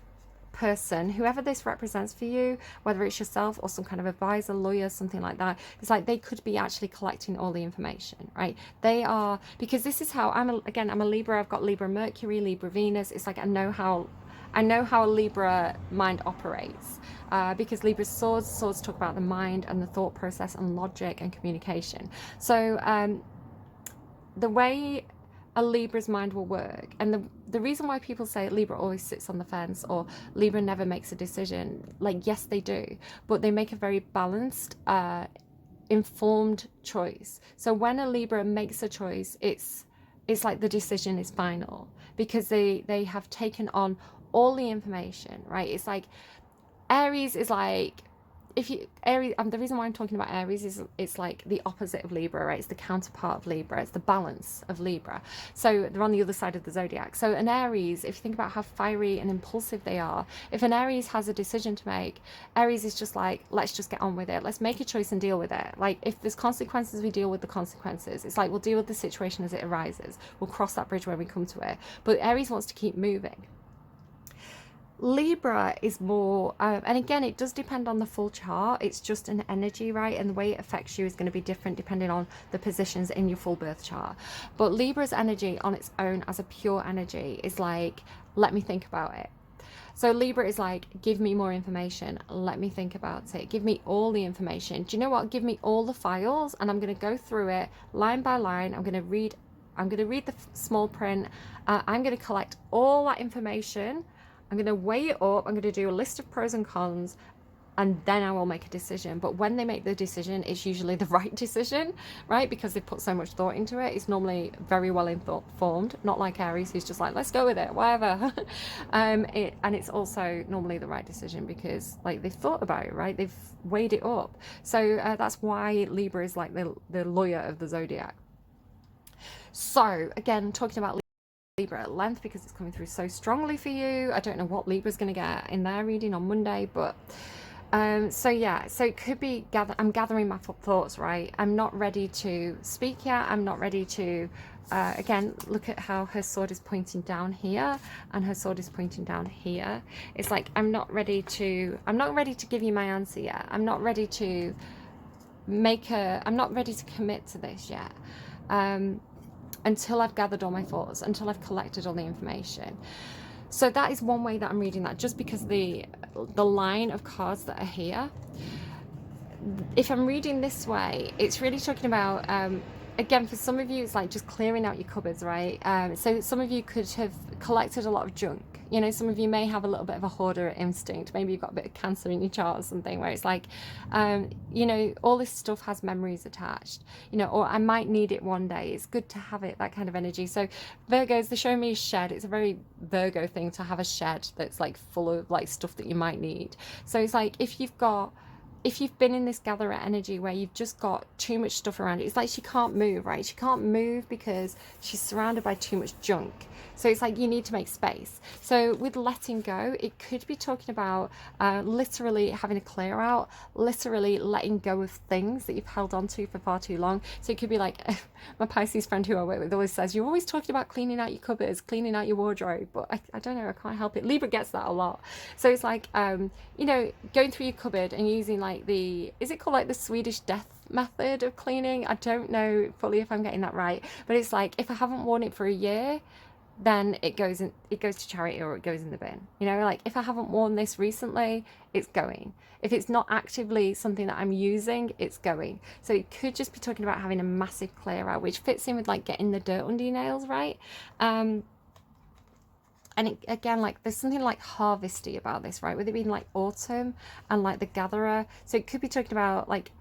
person, whoever this represents for you, whether it's yourself or some kind of advisor, lawyer, something like that, it's like they could be actually collecting all the information, right? They are, because this is how I'm a Libra. I've got Libra Mercury, Libra Venus. It's like I know how a Libra mind operates, because Libra's swords talk about the mind and the thought process and logic and communication. So the way a Libra's mind will work, and the reason why people say Libra always sits on the fence, or Libra never makes a decision, like, yes, they do, but they make a very balanced, informed choice. So when a Libra makes a choice, it's like the decision is final, because they have taken on all the information, right? It's like Aries is like, Aries, the reason why I'm talking about Aries is it's like the opposite of Libra, right? It's the counterpart of Libra. It's the balance of Libra. So they're on the other side of the zodiac. So an Aries, if you think about how fiery and impulsive they are, if an Aries has a decision to make, Aries is just like, let's just get on with it. Let's make a choice and deal with it. Like, if there's consequences, we deal with the consequences. It's like, we'll deal with the situation as it arises. We'll cross that bridge when we come to it. But Aries wants to keep moving. Libra is more, and again, it does depend on the full chart. It's just an energy, right? And the way it affects you is going to be different depending on the positions in your full birth chart. But Libra's energy on its own as a pure energy is like, let me think about it. So Libra is like, give me more information. Let me think about it. Give me all the information. Do you know what? Give me all the files, and I'm going to go through it line by line. I'm going to read the small print. I'm going to collect all that information. I'm going to weigh it up. I'm going to do a list of pros and cons, and then I will make a decision. But when they make the decision, it's usually the right decision, right? Because they put so much thought into it. It's normally very well informed, not like Aries, who's just like, let's go with it, whatever. And it's also normally the right decision because like they've thought about it, right? They've weighed it up. So that's why Libra is like the lawyer of the zodiac. So again, talking about Libra at length because it's coming through so strongly for you. I don't know what Libra's going to get in their reading on Monday, but so yeah, so it could be I'm gathering my thoughts, right? I'm not ready to speak yet. I'm not ready to again, look at how her sword is pointing down here and her sword is pointing down here. It's like I'm not ready to give you my answer yet. I'm not ready to commit to this yet. Until I've gathered all my thoughts, until I've collected all the information. So that is one way that I'm reading that, just because the line of cards that are here. If I'm reading this way, it's really talking about, again, for some of you, it's like just clearing out your cupboards, right? So some of you could have collected a lot of junk. You know, some of you may have a little bit of a hoarder instinct. Maybe you've got a bit of Cancer in your chart or something, where it's like, you know, all this stuff has memories attached, you know, or I might need it one day. It's good to have it, that kind of energy. So Virgos, they're showing me a shed. It's a very Virgo thing to have a shed that's like full of like stuff that you might need. So it's like, if you've been in this gatherer energy where you've just got too much stuff around it, it's like she can't move, right? She can't move because she's surrounded by too much junk. So it's like you need to make space. So with letting go, it could be talking about literally having a clear out, literally letting go of things that you've held on to for far too long. So it could be like, my Pisces friend who I work with always says, you're always talking about cleaning out your cupboards, cleaning out your wardrobe, but I don't know, I can't help it. Libra gets that a lot. So it's like, you know, going through your cupboard and using like is it called like the Swedish death method of cleaning? I don't know fully if I'm getting that right, but it's like, if I haven't worn it for a year, then it goes to charity or it goes in the bin. You know, like if I haven't worn this recently, it's going. If it's not actively something that I'm using, it's going. So it could just be talking about having a massive clear out, which fits in with like getting the dirt under your nails, right? And it, again, like there's something like harvesty about this, right? With it being like autumn and like the gatherer. So it could be talking about like,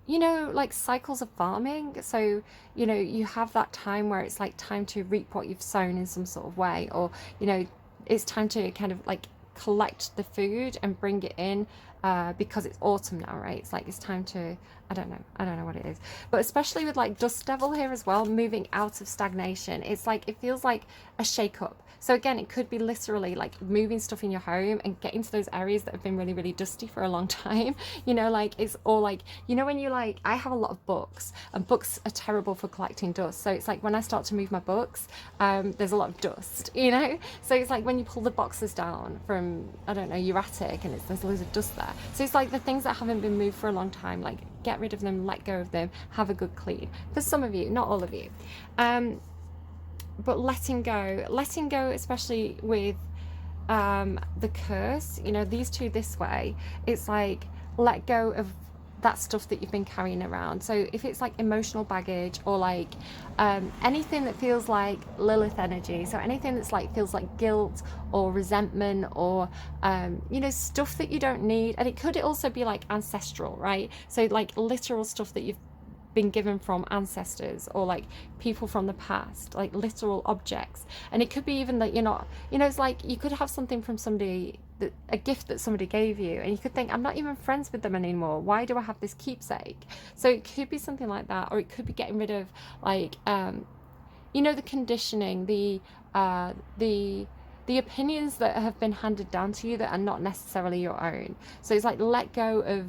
you know, like cycles of farming. So, you know, you have that time where it's like time to reap what you've sown in some sort of way, or, you know, it's time to kind of like collect the food and bring it in, because it's autumn now, right? It's like it's time to, I don't know what it is, but especially with like Dust Devil here as well, moving out of stagnation, it's like it feels like a shake up. So again, it could be literally like moving stuff in your home and getting to those areas that have been really, really dusty for a long time. You know, like it's all like, you know, when you like, I have a lot of books and books are terrible for collecting dust. So it's like when I start to move my books, there's a lot of dust, you know? So it's like when you pull the boxes down from, I don't know, your attic, and there's loads of dust there. So it's like the things that haven't been moved for a long time, like get rid of them, let go of them, have a good clean. For some of you, not all of you. But letting go, especially with the curse, you know, these two this way, it's like let go of that stuff that you've been carrying around. So if it's like emotional baggage, or like anything that feels like Lilith energy, so anything that's like feels like guilt or resentment, or you know, stuff that you don't need. And it could also be like ancestral, right? So like literal stuff that you've been given from ancestors, or like people from the past, like literal objects. And it could be even that you're not, you know, it's like you could have something from somebody, that a gift that somebody gave you, and you could think, I'm not even friends with them anymore, why do I have this keepsake? So it could be something like that. Or it could be getting rid of like you know, the conditioning, the opinions that have been handed down to you that are not necessarily your own. So it's like let go of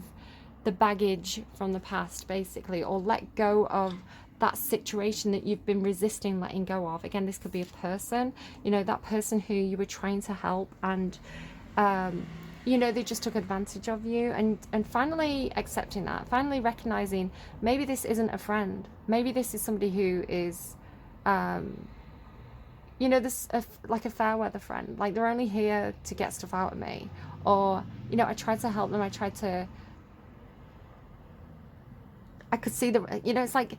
the baggage from the past, basically, or let go of that situation that you've been resisting letting go of. Again, this could be a person, you know, that person who you were trying to help, and you know, they just took advantage of you, and finally accepting that, finally recognizing maybe this isn't a friend, maybe this is somebody who is you know, this like a fair weather friend, like they're only here to get stuff out of me, or you know, I tried to help them, I could see the, you know, it's like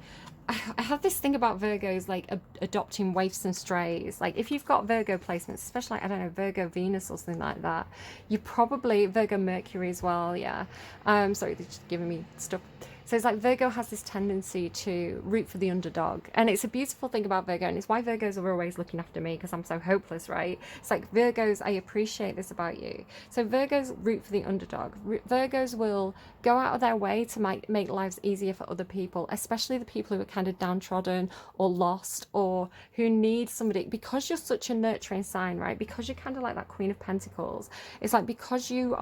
I have this thing about Virgos, like adopting waifs and strays. Like if you've got Virgo placements, especially like, I don't know, Virgo Venus or something like that, you probably, Virgo Mercury as well, yeah. Sorry, they're just giving me stuff. So it's like Virgo has this tendency to root for the underdog. And it's a beautiful thing about Virgo. And it's why Virgos are always looking after me, because I'm so hopeless, right? It's like Virgos, I appreciate this about you. So Virgos root for the underdog. Virgos will go out of their way to make lives easier for other people, especially the people who are kind of downtrodden or lost, or who need somebody. Because you're such a nurturing sign, right? Because you're kind of like that Queen of Pentacles. It's like because you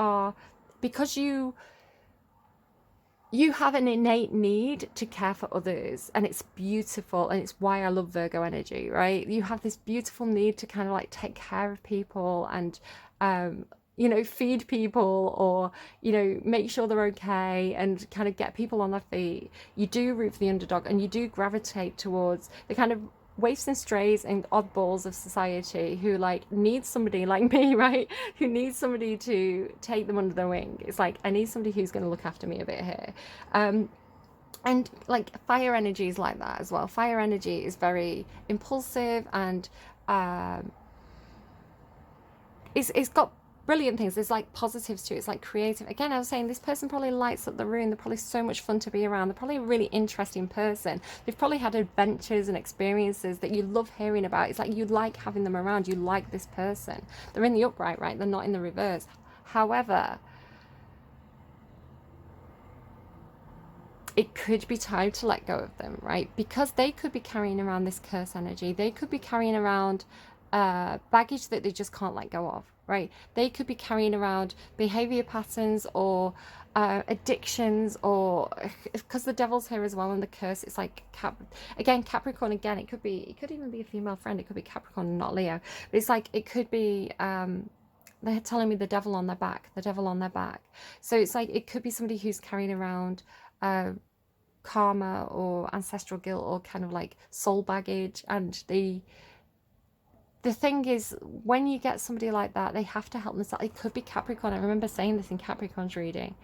have an innate need to care for others, and it's beautiful, and it's why I love Virgo energy, right? You have this beautiful need to kind of like take care of people and you know, feed people, or you know, make sure they're okay, and kind of get people on their feet. You do root for the underdog, and you do gravitate towards the kind of waifs and strays and oddballs of society who like need somebody like me, right? Who needs somebody to take them under their wing. It's like, I need somebody who's going to look after me a bit here. And like fire energy is like that as well. Fire energy is very impulsive, and it's got brilliant things. There's like positives to it. It's like creative. Again, I was saying this person probably lights up the room. They're probably so much fun to be around. They're probably a really interesting person. They've probably had adventures and experiences that you love hearing about. It's like you like having them around. You like this person. They're in the upright, right? They're not in the reverse. However, it could be time to let go of them, right? Because they could be carrying around this curse energy. They could be carrying around baggage that they just can't let go of, right? They could be carrying around behavior patterns or addictions, or because the devil's here as well, and the curse, it's like Capricorn again. It could even be a female friend. It could be Capricorn, not Leo. But it's like it could be they're telling me the devil on their back. So it's like it could be somebody who's carrying around karma or ancestral guilt, or kind of like soul baggage. And the thing is, when you get somebody like that, they have to help themselves. It could be Capricorn. I remember saying this in Capricorn's reading.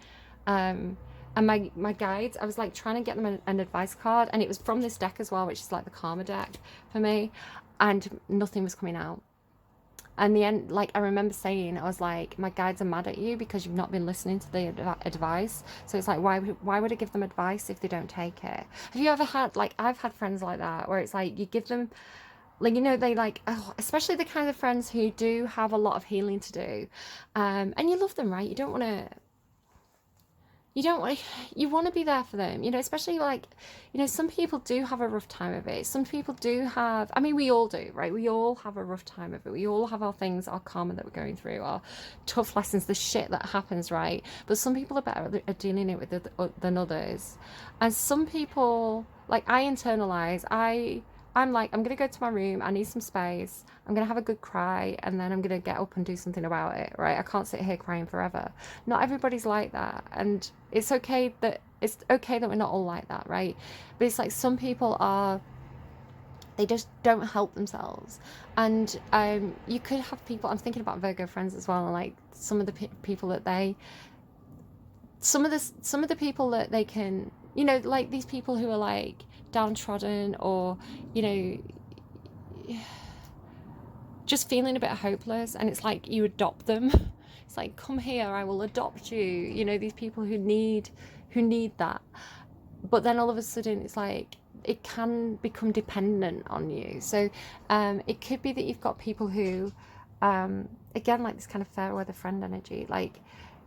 And my guides, I was like trying to get them an advice card, and it was from this deck as well, which is like the karma deck for me, and nothing was coming out. And the end, like I remember saying, I was like, my guides are mad at you because you've not been listening to the advice. So it's like, why would I give them advice if they don't take it? Have you ever had, like, I've had friends like that, where it's like you give them, like, you know, they like, oh, especially the kind of friends who do have a lot of healing to do, and you love them, right? You want to be there for them, you know, especially like, you know, some people do have a rough time of it. Some people do have, I mean, we all do, right? We all have a rough time of it. We all have our things, our karma that we're going through, our tough lessons, the shit that happens, right? But some people are better at dealing it with than others. And some people, like, I internalize, I'm like, I'm going to go to my room. I need some space. I'm going to have a good cry, and then I'm going to get up and do something about it, right? I can't sit here crying forever. Not everybody's like that. And it's okay that we're not all like that, right? But it's like some people they just don't help themselves. And you could have people, I'm thinking about Virgo friends as well, and like some of the people that some of the people that they can, you know, like these people who are like downtrodden, or, you know, just feeling a bit hopeless, and it's like you adopt them. It's like, come here, I will adopt you. You know, these people who need that. But then all of a sudden it's like it can become dependent on you. So it could be that you've got people who again, like this kind of fair weather friend energy, like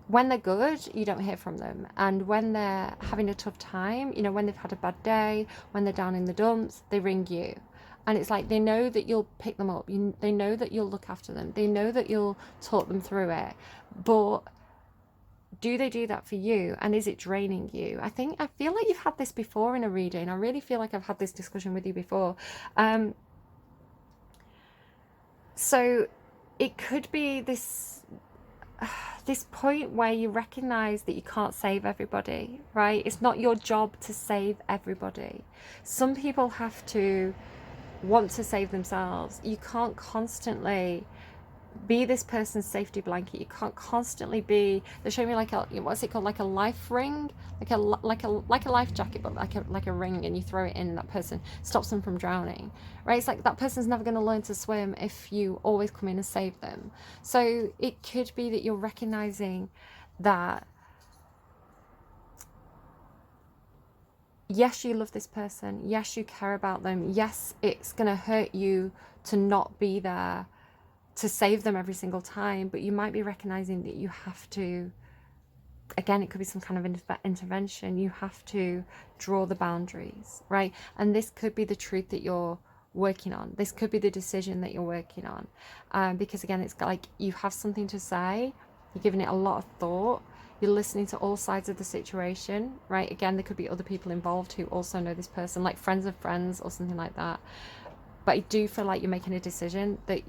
when they're good, you don't hear from them. And when they're having a tough time, you know, when they've had a bad day, when they're down in the dumps, they ring you. And it's like they know that you'll pick them up. They know that you'll look after them. They know that you'll talk them through it. But do they do that for you? And is it draining you? I feel like you've had this before in a reading. I really feel like I've had this discussion with you before. So it could be this point where you recognize that you can't save everybody, right? It's not your job to save everybody. Some people have to want to save themselves. You can't constantly be this person's safety blanket. You can't constantly be, they show me like a, what's it called, like a life ring, like a life jacket, but like a ring, and you throw it in and that person stops them from drowning, right? It's like that person's never going to learn to swim if you always come in and save them. So it could be that you're recognizing that yes, you love this person, yes, you care about them, yes, it's going to hurt you to not be there to save them every single time, but you might be recognizing that you have to, again, it could be some kind of intervention, you have to draw the boundaries, right? And this could be the truth that you're working on, this could be the decision that you're working on, because again, it's like you have something to say, you're giving it a lot of thought, you're listening to all sides of the situation, right? Again, there could be other people involved who also know this person, like friends of friends or something like that, but I do feel like you're making a decision that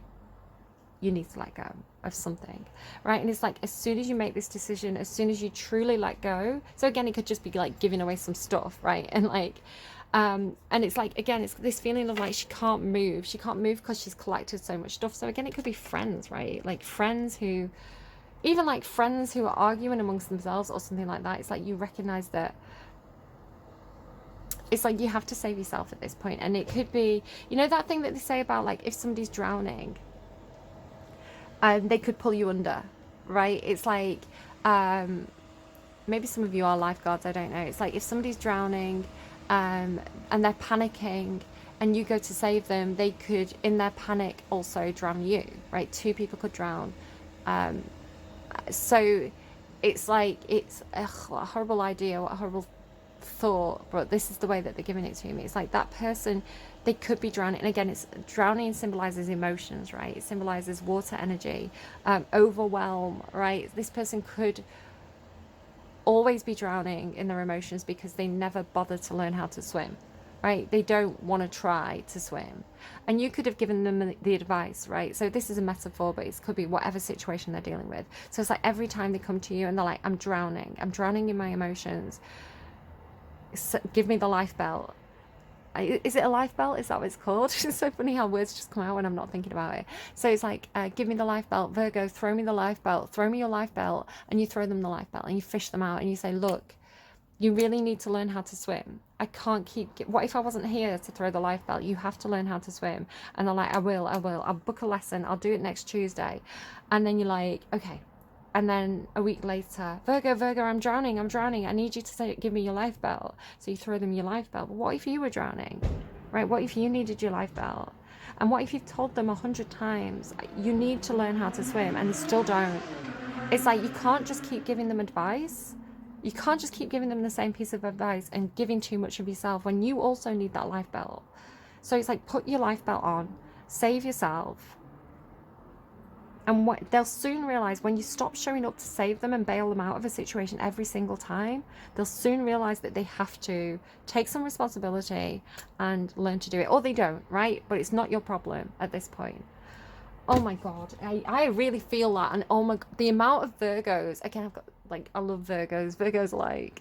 you need to let go of something, right? And it's like, as soon as you make this decision, as soon as you truly let go, so again, it could just be like giving away some stuff, right? And like, and it's like, again, it's this feeling of like she can't move because she's collected so much stuff. So again, it could be friends, right? Like friends who, even like friends who are arguing amongst themselves or something like that. It's like you recognize that it's like you have to save yourself at this point. And it could be, you know, that thing that they say about like if somebody's drowning, they could pull you under, right? It's like, maybe some of you are lifeguards, I don't know. It's like if somebody's drowning, and they're panicking and you go to save them, they could, in their panic, also drown you, right? Two people could drown. So it's like, it's what a horrible idea, what a horrible thought, but this is the way that they're giving it to me. It's like that person, they could be drowning. And again, it's drowning symbolizes emotions, right? It symbolizes water energy, overwhelm, right? This person could always be drowning in their emotions because they never bothered to learn how to swim, right? They don't want to try to swim. And you could have given them the advice, right? So this is a metaphor, but it could be whatever situation they're dealing with. So it's like every time they come to you and they're like, I'm drowning in my emotions, give me the life belt. Is it a life belt? Is that what it's called? It's so funny how words just come out when I'm not thinking about it. So it's like, give me the life belt. Virgo, throw me the life belt. Throw me your life belt. And you throw them the life belt and you fish them out and you say, look, you really need to learn how to swim. I can't keep, what if I wasn't here to throw the life belt? You have to learn how to swim. And they're like, I will. I'll book a lesson. I'll do it next Tuesday. And then you're like, okay. And then a week later, Virgo, I'm drowning. I need you to give me your life belt. So you throw them your life belt. But what if you were drowning, right? What if you needed your life belt? And what if you've told them 100 times, you need to learn how to swim, and they still don't? It's like, you can't just keep giving them advice. You can't just keep giving them the same piece of advice and giving too much of yourself when you also need that life belt. So it's like, put your life belt on, save yourself. And what they'll soon realize, when you stop showing up to save them and bail them out of a situation every single time, they'll soon realize that they have to take some responsibility and learn to do it. Or they don't, right? But it's not your problem at this point. Oh my God, I really feel that. And oh my, the amount of Virgos, again, I've got like, I love Virgos. Virgos like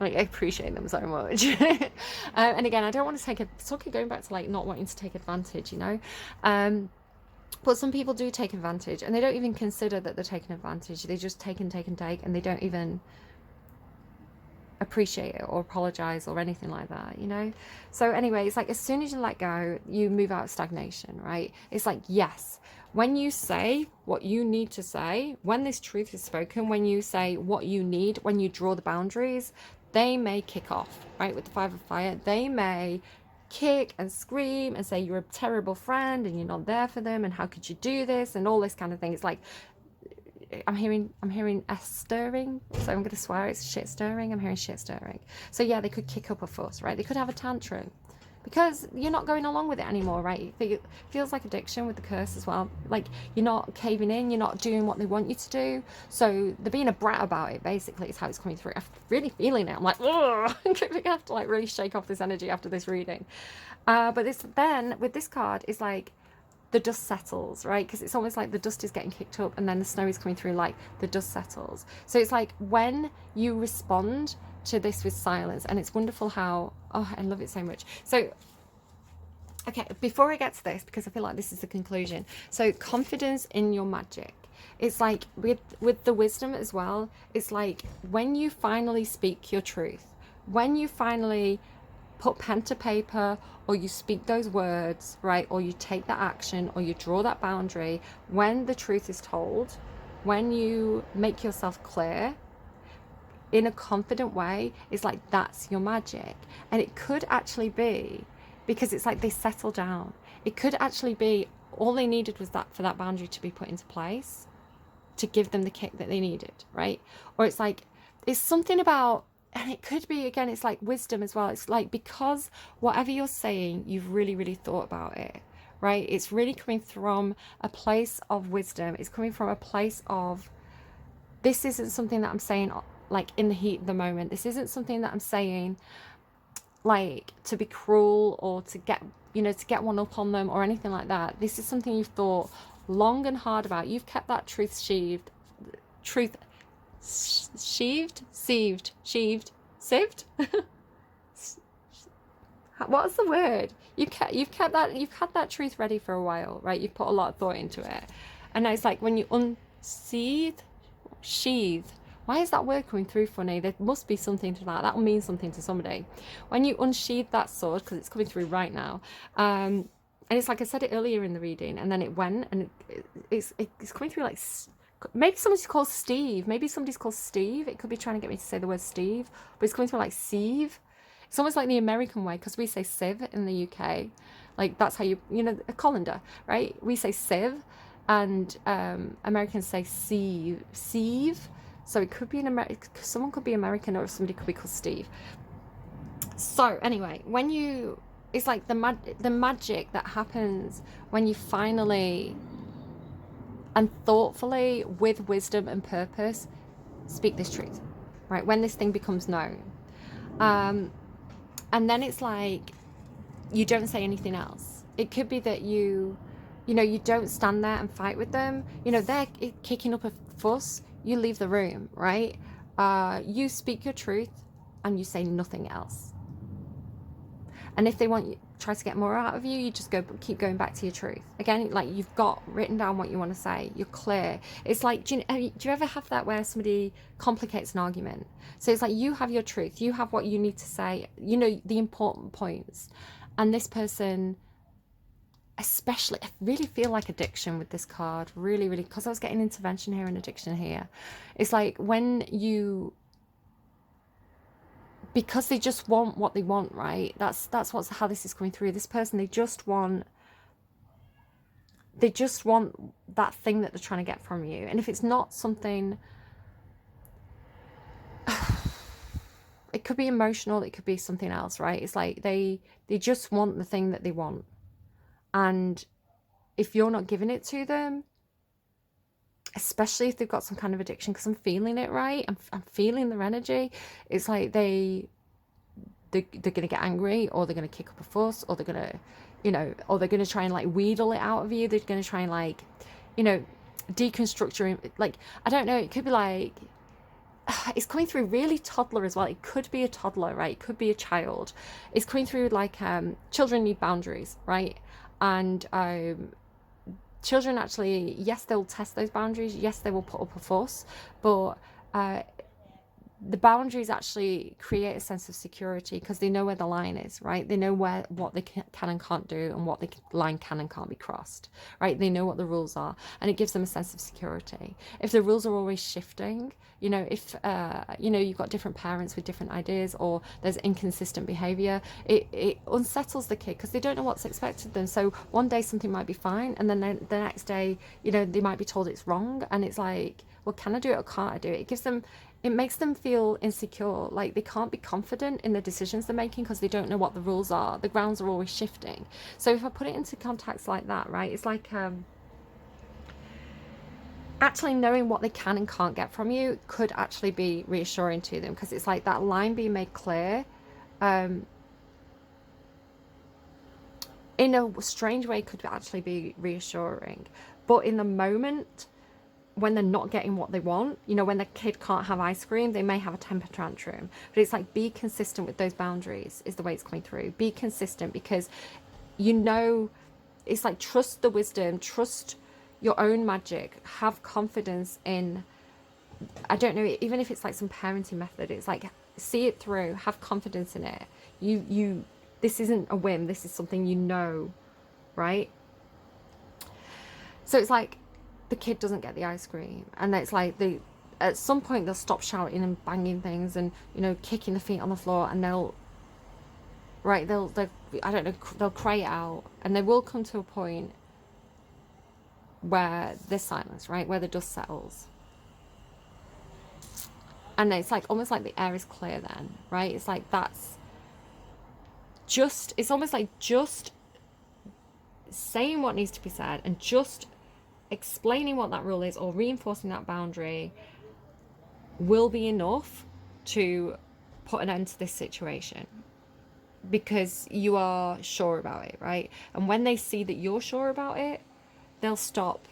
I appreciate them so much. And again, I don't want to take it's okay going back to like not wanting to take advantage, you know? But some people do take advantage, and they don't even consider that they're taking advantage. They just take, and they don't even appreciate it or apologize or anything like that, you know? So anyway, it's like, as soon as you let go, you move out of stagnation, right? It's like, yes, when you say what you need to say, when this truth is spoken, when you say what you need, when you draw the boundaries, they may kick off, right? With the Five of Fire, they may kick and scream and say you're a terrible friend and you're not there for them and how could you do this and all this kind of thing. It's like, I'm hearing stirring, so I'm going to swear it's shit stirring. I'm hearing shit stirring. So yeah, they could kick up a fuss, right? They could have a tantrum because you're not going along with it anymore, right? It feels like addiction with the curse as well. Like, you're not caving in, you're not doing what they want you to do. So they're being a brat about it, basically, is how it's coming through. I'm really feeling it. I'm like, ugh, I'm going to have to like really shake off this energy after this reading. But this, then with this card, is like, the dust settles, right? Because it's almost like the dust is getting kicked up and then the snow is coming through, like the dust settles. So it's like when you respond to this with silence, and it's wonderful how, oh, I love it so much. So Okay, before I get to this, because I feel like this is the conclusion. So confidence in your magic. It's like with the wisdom as well, it's like when you finally speak your truth, when you finally put pen to paper, or you speak those words, right, or you take that action, or you draw that boundary, when the truth is told, when you make yourself clear in a confident way, it's like that's your magic. And it could actually be, because it's like they settle down, it could actually be all they needed was that, for that boundary to be put into place, to give them the kick that they needed, right? Or it's like, it's something about, and it could be, again, it's like wisdom as well. It's like, because whatever you're saying, you've really, really thought about it, right? It's really coming from a place of wisdom. It's coming from a place of, this isn't something that I'm saying like in the heat of the moment. This isn't something that I'm saying like to be cruel or to get, you know, to get one up on them or anything like that. This is something you've thought long and hard about. You've kept that truth sheathed, sieved. What's the word? You've had that truth ready for a while, right? You've put a lot of thought into it, and now it's like when you sheathe. Why is that word coming through funny? There must be something to that. That will mean something to somebody. When you unsheathe that sword, because it's coming through right now, and it's like I said it earlier in the reading, and then it went, and it's coming through like, maybe somebody's called Steve. Maybe somebody's called Steve. It could be trying to get me to say the word Steve, but it's coming through like sieve. It's almost like the American way, because we say sieve in the UK. Like that's how you know, a colander, right? We say sieve, and Americans say sieve. So it could be someone could be American, or somebody could be called Steve. So anyway, when you, it's like the magic that happens when you finally and thoughtfully, with wisdom and purpose, speak this truth, right? When this thing becomes known, and then it's like you don't say anything else. It could be that you know, you don't stand there and fight with them. You know, they're kicking up a fuss. You leave the room, right? You speak your truth and you say nothing else. And if they want you, try to get more out of you, you just keep going back to your truth. Again, like you've got written down what you want to say. You're clear. It's like, do you ever have that where somebody complicates an argument? So it's like you have your truth. You have what you need to say, you know, the important points. And this person, especially, I really feel like addiction with this card, really, really, because I was getting intervention here and addiction here. It's like when you, because they just want what they want, right? That's how this is coming through. This person, they just want that thing that they're trying to get from you. And if it's not something, it could be emotional, it could be something else, right? It's like they just want the thing that they want. And if you're not giving it to them, especially if they've got some kind of addiction, because I'm feeling it, right? I'm feeling their energy. It's like they're going to get angry, or they're going to kick up a fuss, or they're going to, you know, or they're going to try and like wheedle it out of you. They're going to try and like, you know, deconstruct your, like, I don't know, it could be like, it's coming through really toddler as well. It could be a toddler, right? It could be a child. It's coming through like children need boundaries, right? And children actually, yes, they'll test those boundaries. Yes, they will put up a fuss, but the boundaries actually create a sense of security because they know where the line is, right? They know what they can and can't do, and what the line can and can't be crossed, right? They know what the rules are, and it gives them a sense of security. If the rules are always shifting, you know, if you know, you've got different parents with different ideas, or there's inconsistent behavior, it unsettles the kid because they don't know what's expected of them. So one day something might be fine, and then the next day, you know, they might be told it's wrong, and it's like, well, can I do it or can't I do it? It makes them feel insecure, like they can't be confident in the decisions they're making because they don't know what the rules are. The grounds are always shifting. So if I put it into context like that, right, it's like actually knowing what they can and can't get from you could actually be reassuring to them, because it's like that line being made clear in a strange way could actually be reassuring. But in the moment, when they're not getting what they want, you know, when the kid can't have ice cream, they may have a temper tantrum. But it's like, be consistent with those boundaries is the way it's coming through. Be consistent, because you know, it's like, trust the wisdom, trust your own magic, have confidence in, I don't know, even if it's like some parenting method, it's like, see it through, have confidence in it. This isn't a whim, this is something you know, right? So it's like, the kid doesn't get the ice cream, and it's like, at some point they'll stop shouting and banging things and, you know, kicking the feet on the floor, and they'll I don't know, they'll cry it out, and they will come to a point where there's silence, right, where the dust settles, and it's like almost like the air is clear then, right? It's like, that's just, it's almost like just saying what needs to be said and just explaining what that rule is or reinforcing that boundary will be enough to put an end to this situation, because you are sure about it, right? And when they see that you're sure about it, they'll stop.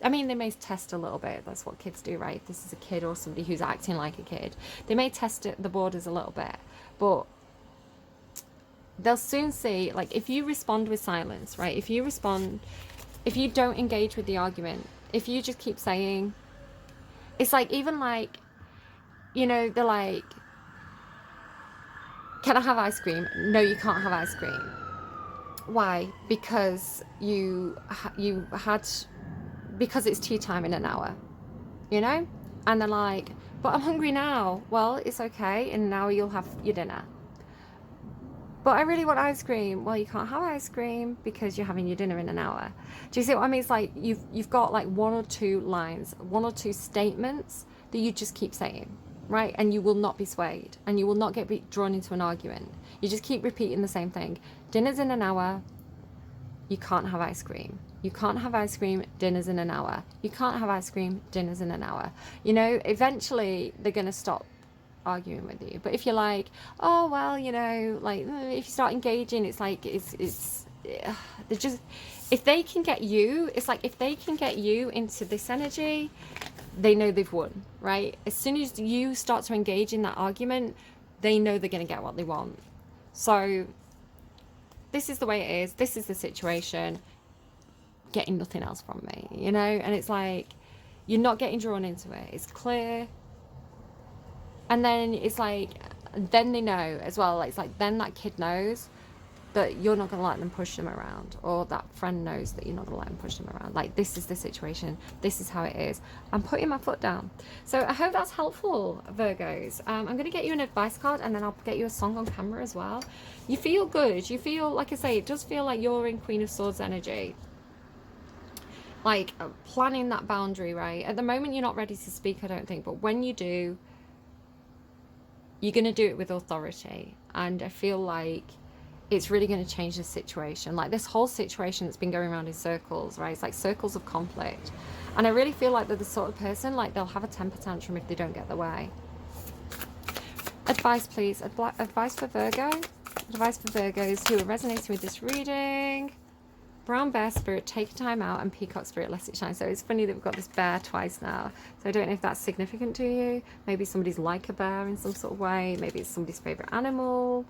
I mean, they may test a little bit. That's what kids do, right? If this is a kid or somebody who's acting like a kid, they may test the borders a little bit, but they'll soon see, like, if you respond with silence, right? If you don't engage with the argument, if you just keep saying, it's like, even like, you know, they're like, can I have ice cream? No, you can't have ice cream. Why? Because because it's tea time in an hour, you know? And they're like, but I'm hungry now. Well, it's okay. In an hour you'll have your dinner. But I really want ice cream. Well, you can't have ice cream because you're having your dinner in an hour. Do you see what I mean? It's like, you've got like one or two lines, one or two statements that you just keep saying, right? And you will not be swayed, and you will not get drawn into an argument. You just keep repeating the same thing. Dinner's in an hour. You can't have ice cream. You can't have ice cream. Dinner's in an hour. You can't have ice cream. Dinner's in an hour. You know, eventually they're going to stop arguing with you. But if you're like, oh, well, you know, like, if you start engaging, it's like, they're just, if they can get you, it's like, if they can get you into this energy, they know they've won, right? As soon as you start to engage in that argument, they know they're going to get what they want. So this is the way it is. This is the situation. Getting nothing else from me, you know? And it's like, you're not getting drawn into it. It's clear. And then it's like, then they know as well. It's like, then that kid knows that you're not going to let them push them around, or that friend knows that you're not going to let them push them around. Like, this is the situation. This is how it is. I'm putting my foot down. So I hope that's helpful, Virgos. I'm going to get you an advice card, and then I'll get you a song on camera as well. You feel good. You feel, like I say, it does feel like you're in Queen of Swords energy. Like, planning that boundary, right? At the moment, you're not ready to speak, I don't think. But when you do, you're going to do it with authority. And I feel like it's really going to change the situation. Like, this whole situation that's been going around in circles, right? It's like circles of conflict. And I really feel like they're the sort of person, like, they'll have a temper tantrum if they don't get their way. Advice, please. Advice for Virgo. Advice for Virgos who are resonating with this reading. Brown bear spirit, take time out, and peacock spirit, let it shine. So it's funny that we've got this bear twice now. So I don't know if that's significant to you. Maybe somebody's like a bear in some sort of way. Maybe it's somebody's favorite animal.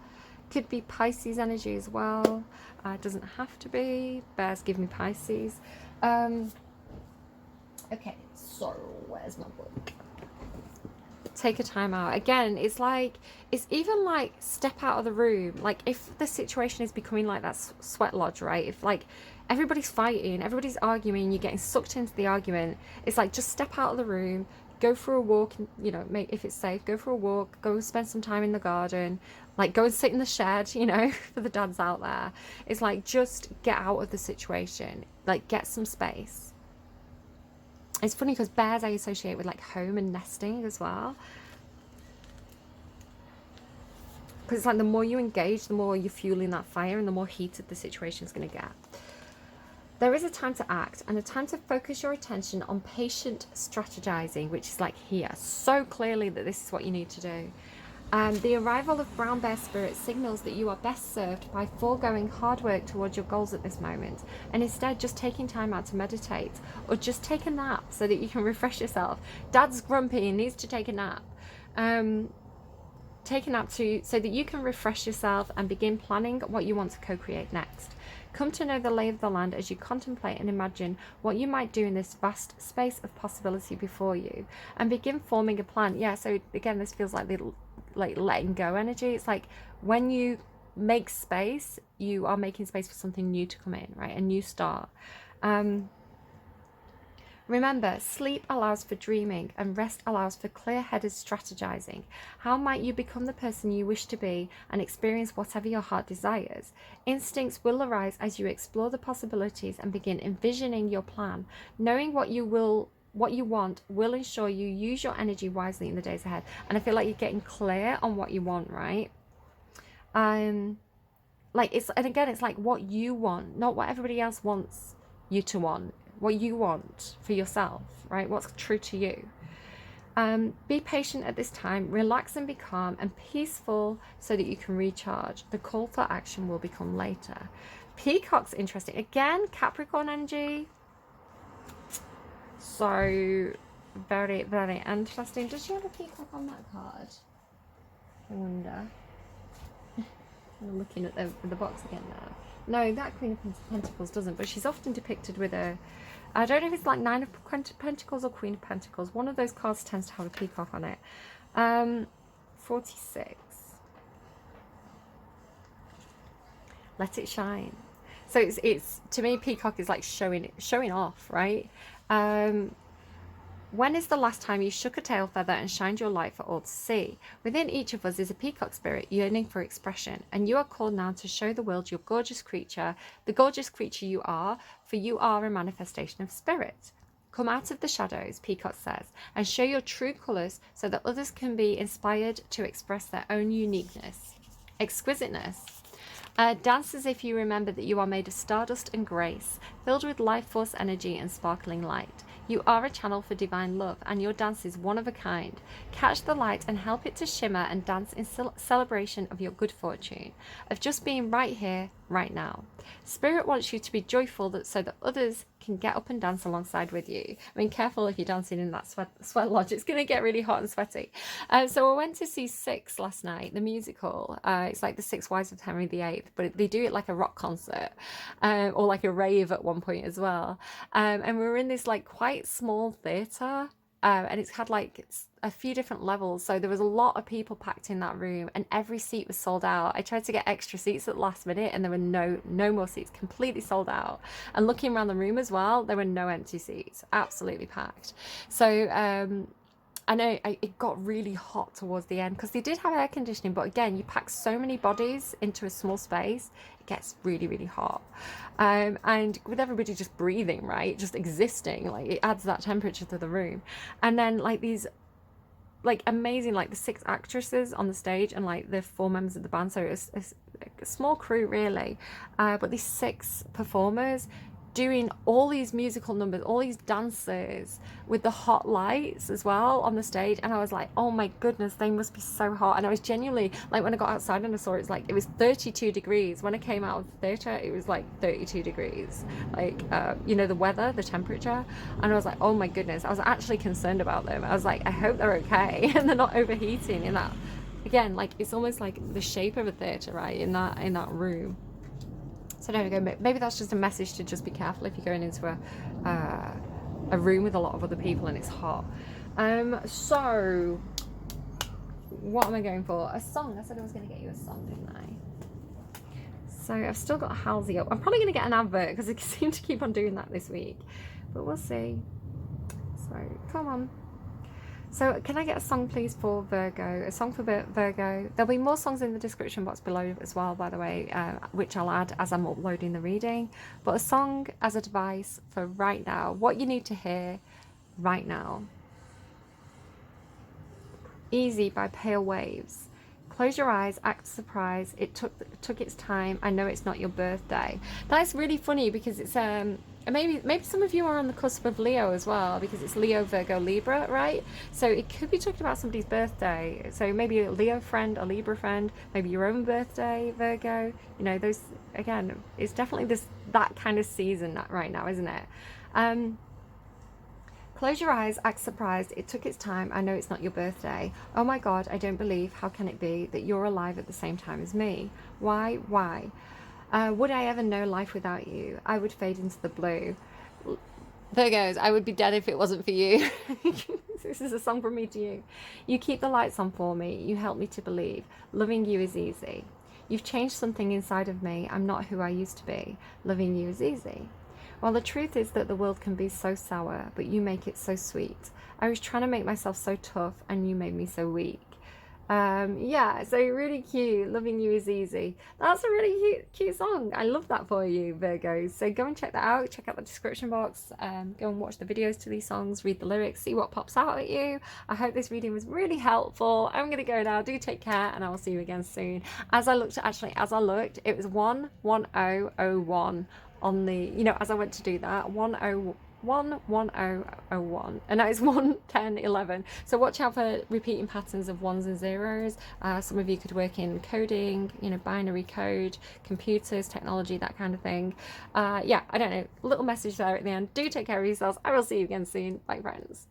Could be Pisces energy as well. It doesn't have to be. Bears give me Pisces. Okay, so where's my book? Take a time out. Again, it's like, it's even like step out of the room. Like, if the situation is becoming like that sweat lodge, right? If like everybody's fighting, everybody's arguing, you're getting sucked into the argument, it's like, just step out of the room, go for a walk, you know, if it's safe, go for a walk, go spend some time in the garden, like go and sit in the shed, you know, for the dads out there. It's like, just get out of the situation, like get some space. It's funny because bears I associate with like home and nesting as well. Because it's like, the more you engage, the more you're fueling that fire, and the more heated the situation is going to get. There is a time to act, and a time to focus your attention on patient strategizing, which is like here, so clearly that this is what you need to do. The arrival of brown bear spirit signals that you are best served by foregoing hard work towards your goals at this moment, and instead just taking time out to meditate, or just take a nap so that you can refresh yourself. Dad's grumpy and needs to take a nap. take a nap so that you can refresh yourself and begin planning what you want to co-create next. Come to know the lay of the land as you contemplate and imagine what you might do in this vast space of possibility before you, and begin forming a plan. Yeah, so again, this feels like the letting go energy. It's like when you make space, you are making space for something new to come in, right? A new start. Remember, sleep allows for dreaming and rest allows for clear-headed strategizing. How might you become the person you wish to be and experience whatever your heart desires? Instincts will arise as you explore the possibilities and begin envisioning your plan. Knowing what you want will ensure you use your energy wisely in the days ahead. And I feel like you're getting clear on what you want, right? It's like what you want, not what everybody else wants you to want. What you want for yourself, right? What's true to you. Be patient at this time, relax and be calm and peaceful so that you can recharge. The call for action will become later. Peacock's interesting. Again, Capricorn energy. So, very, very interesting. Does she have a peacock on that card? I wonder. I'm looking at the box again now. No, that Queen of Pentacles doesn't, but she's often depicted with a, I don't know if it's like Nine of Pentacles or Queen of Pentacles. One of those cards tends to have a peacock on it. 46. Let it shine. So it's to me, peacock is like showing off, right? When is the last time you shook a tail feather and shined your light for all to see? Within each of us is a peacock spirit yearning for expression, and you are called now to show the world your gorgeous creature, the gorgeous creature you are, for you are a manifestation of spirit. Come out of the shadows, Peacock says, and show your true colours so that others can be inspired to express their own uniqueness. Exquisiteness. Dance as if you remember that you are made of stardust and grace, filled with life force energy and sparkling light. You are a channel for divine love, and your dance is one of a kind. Catch the light and help it to shimmer and dance in celebration of your good fortune, of just being right here, right now. Spirit wants you to be joyful so that others can get up and dance alongside with you. I mean, careful if you're dancing in that sweat lodge. It's going to get really hot and sweaty. So I went to see Six last night, the musical. It's like the Six Wives of Henry VIII, but they do it like a rock concert or like a rave at one point as well. And we were in this like quite small theatre. And it's had like a few different levels, so there was a lot of people packed in that room and every seat was sold out. I tried to get extra seats at the last minute and there were no more seats, completely sold out. And looking around the room as well, there were no empty seats, absolutely packed. So I know it got really hot towards the end because they did have air conditioning, but again, you pack so many bodies into a small space, it gets really, really hot. And with everybody just breathing, right, just existing, like it adds that temperature to the room. And then like these like amazing, like the 6 actresses on the stage and like the 4 members of the band, so it's a small crew really, but these 6 performers doing all these musical numbers, all these dances with the hot lights as well on the stage, and I was like, oh my goodness, they must be so hot. And I was genuinely like, when I got outside and I saw it, like it was 32 degrees. When I came out of the theatre, it was like 32 degrees, like you know, the weather, the temperature. And I was like, oh my goodness, I was actually concerned about them. I was like, I hope they're okay and they're not overheating in that. Again, like it's almost like the shape of a theatre, right, in that room. So there we go. Maybe that's just a message to just be careful if you're going into a room with a lot of other people and it's hot. So what am I going for? A song. I said I was going to get you a song, didn't I? So I've still got Halsey up. I'm probably going to get an advert because I seem to keep on doing that this week, but we'll see. So come on. So can I get a song please for Virgo? A song for Virgo. There'll be more songs in the description box below as well, by the way, which I'll add as I'm uploading the reading. But a song as a device for right now, what you need to hear right now. Easy by Pale Waves. Close your eyes, act surprised. It took its time. I know it's not your birthday. That's really funny because it's maybe some of you are on the cusp of Leo as well, because it's Leo, Virgo, Libra, right? So it could be talking about somebody's birthday. So maybe a Leo friend, a Libra friend, maybe your own birthday, Virgo. You know, those, again, it's definitely that kind of season right now, isn't it? Close your eyes, act surprised. It took its time. I know it's not your birthday. Oh my God, I don't believe. How can it be that you're alive at the same time as me? Why? Why? Would I ever know life without you? I would fade into the blue. Virgos, I would be dead if it wasn't for you. This is a song from me to you. You keep the lights on for me. You help me to believe. Loving you is easy. You've changed something inside of me. I'm not who I used to be. Loving you is easy. Well, the truth is that the world can be so sour, but you make it so sweet. I was trying to make myself so tough, and you made me so weak. Yeah, so really cute. Loving you is easy. That's a really cute song. I love that for you, Virgos. So go and check that out. Check out the description box. Go and watch the videos to these songs. Read the lyrics. See what pops out at you. I hope this reading was really helpful. I'm gonna go now. Do take care, and I will see you again soon. As I looked, it was 11001 on the. As I went to do that, 11001, and that is 11011. So watch out for repeating patterns of ones and zeros. Some of you could work in coding, binary code, computers, technology, that kind of thing. Yeah, I don't know, little message there at the end. Do take care of yourselves. I will see you again soon. Bye, friends.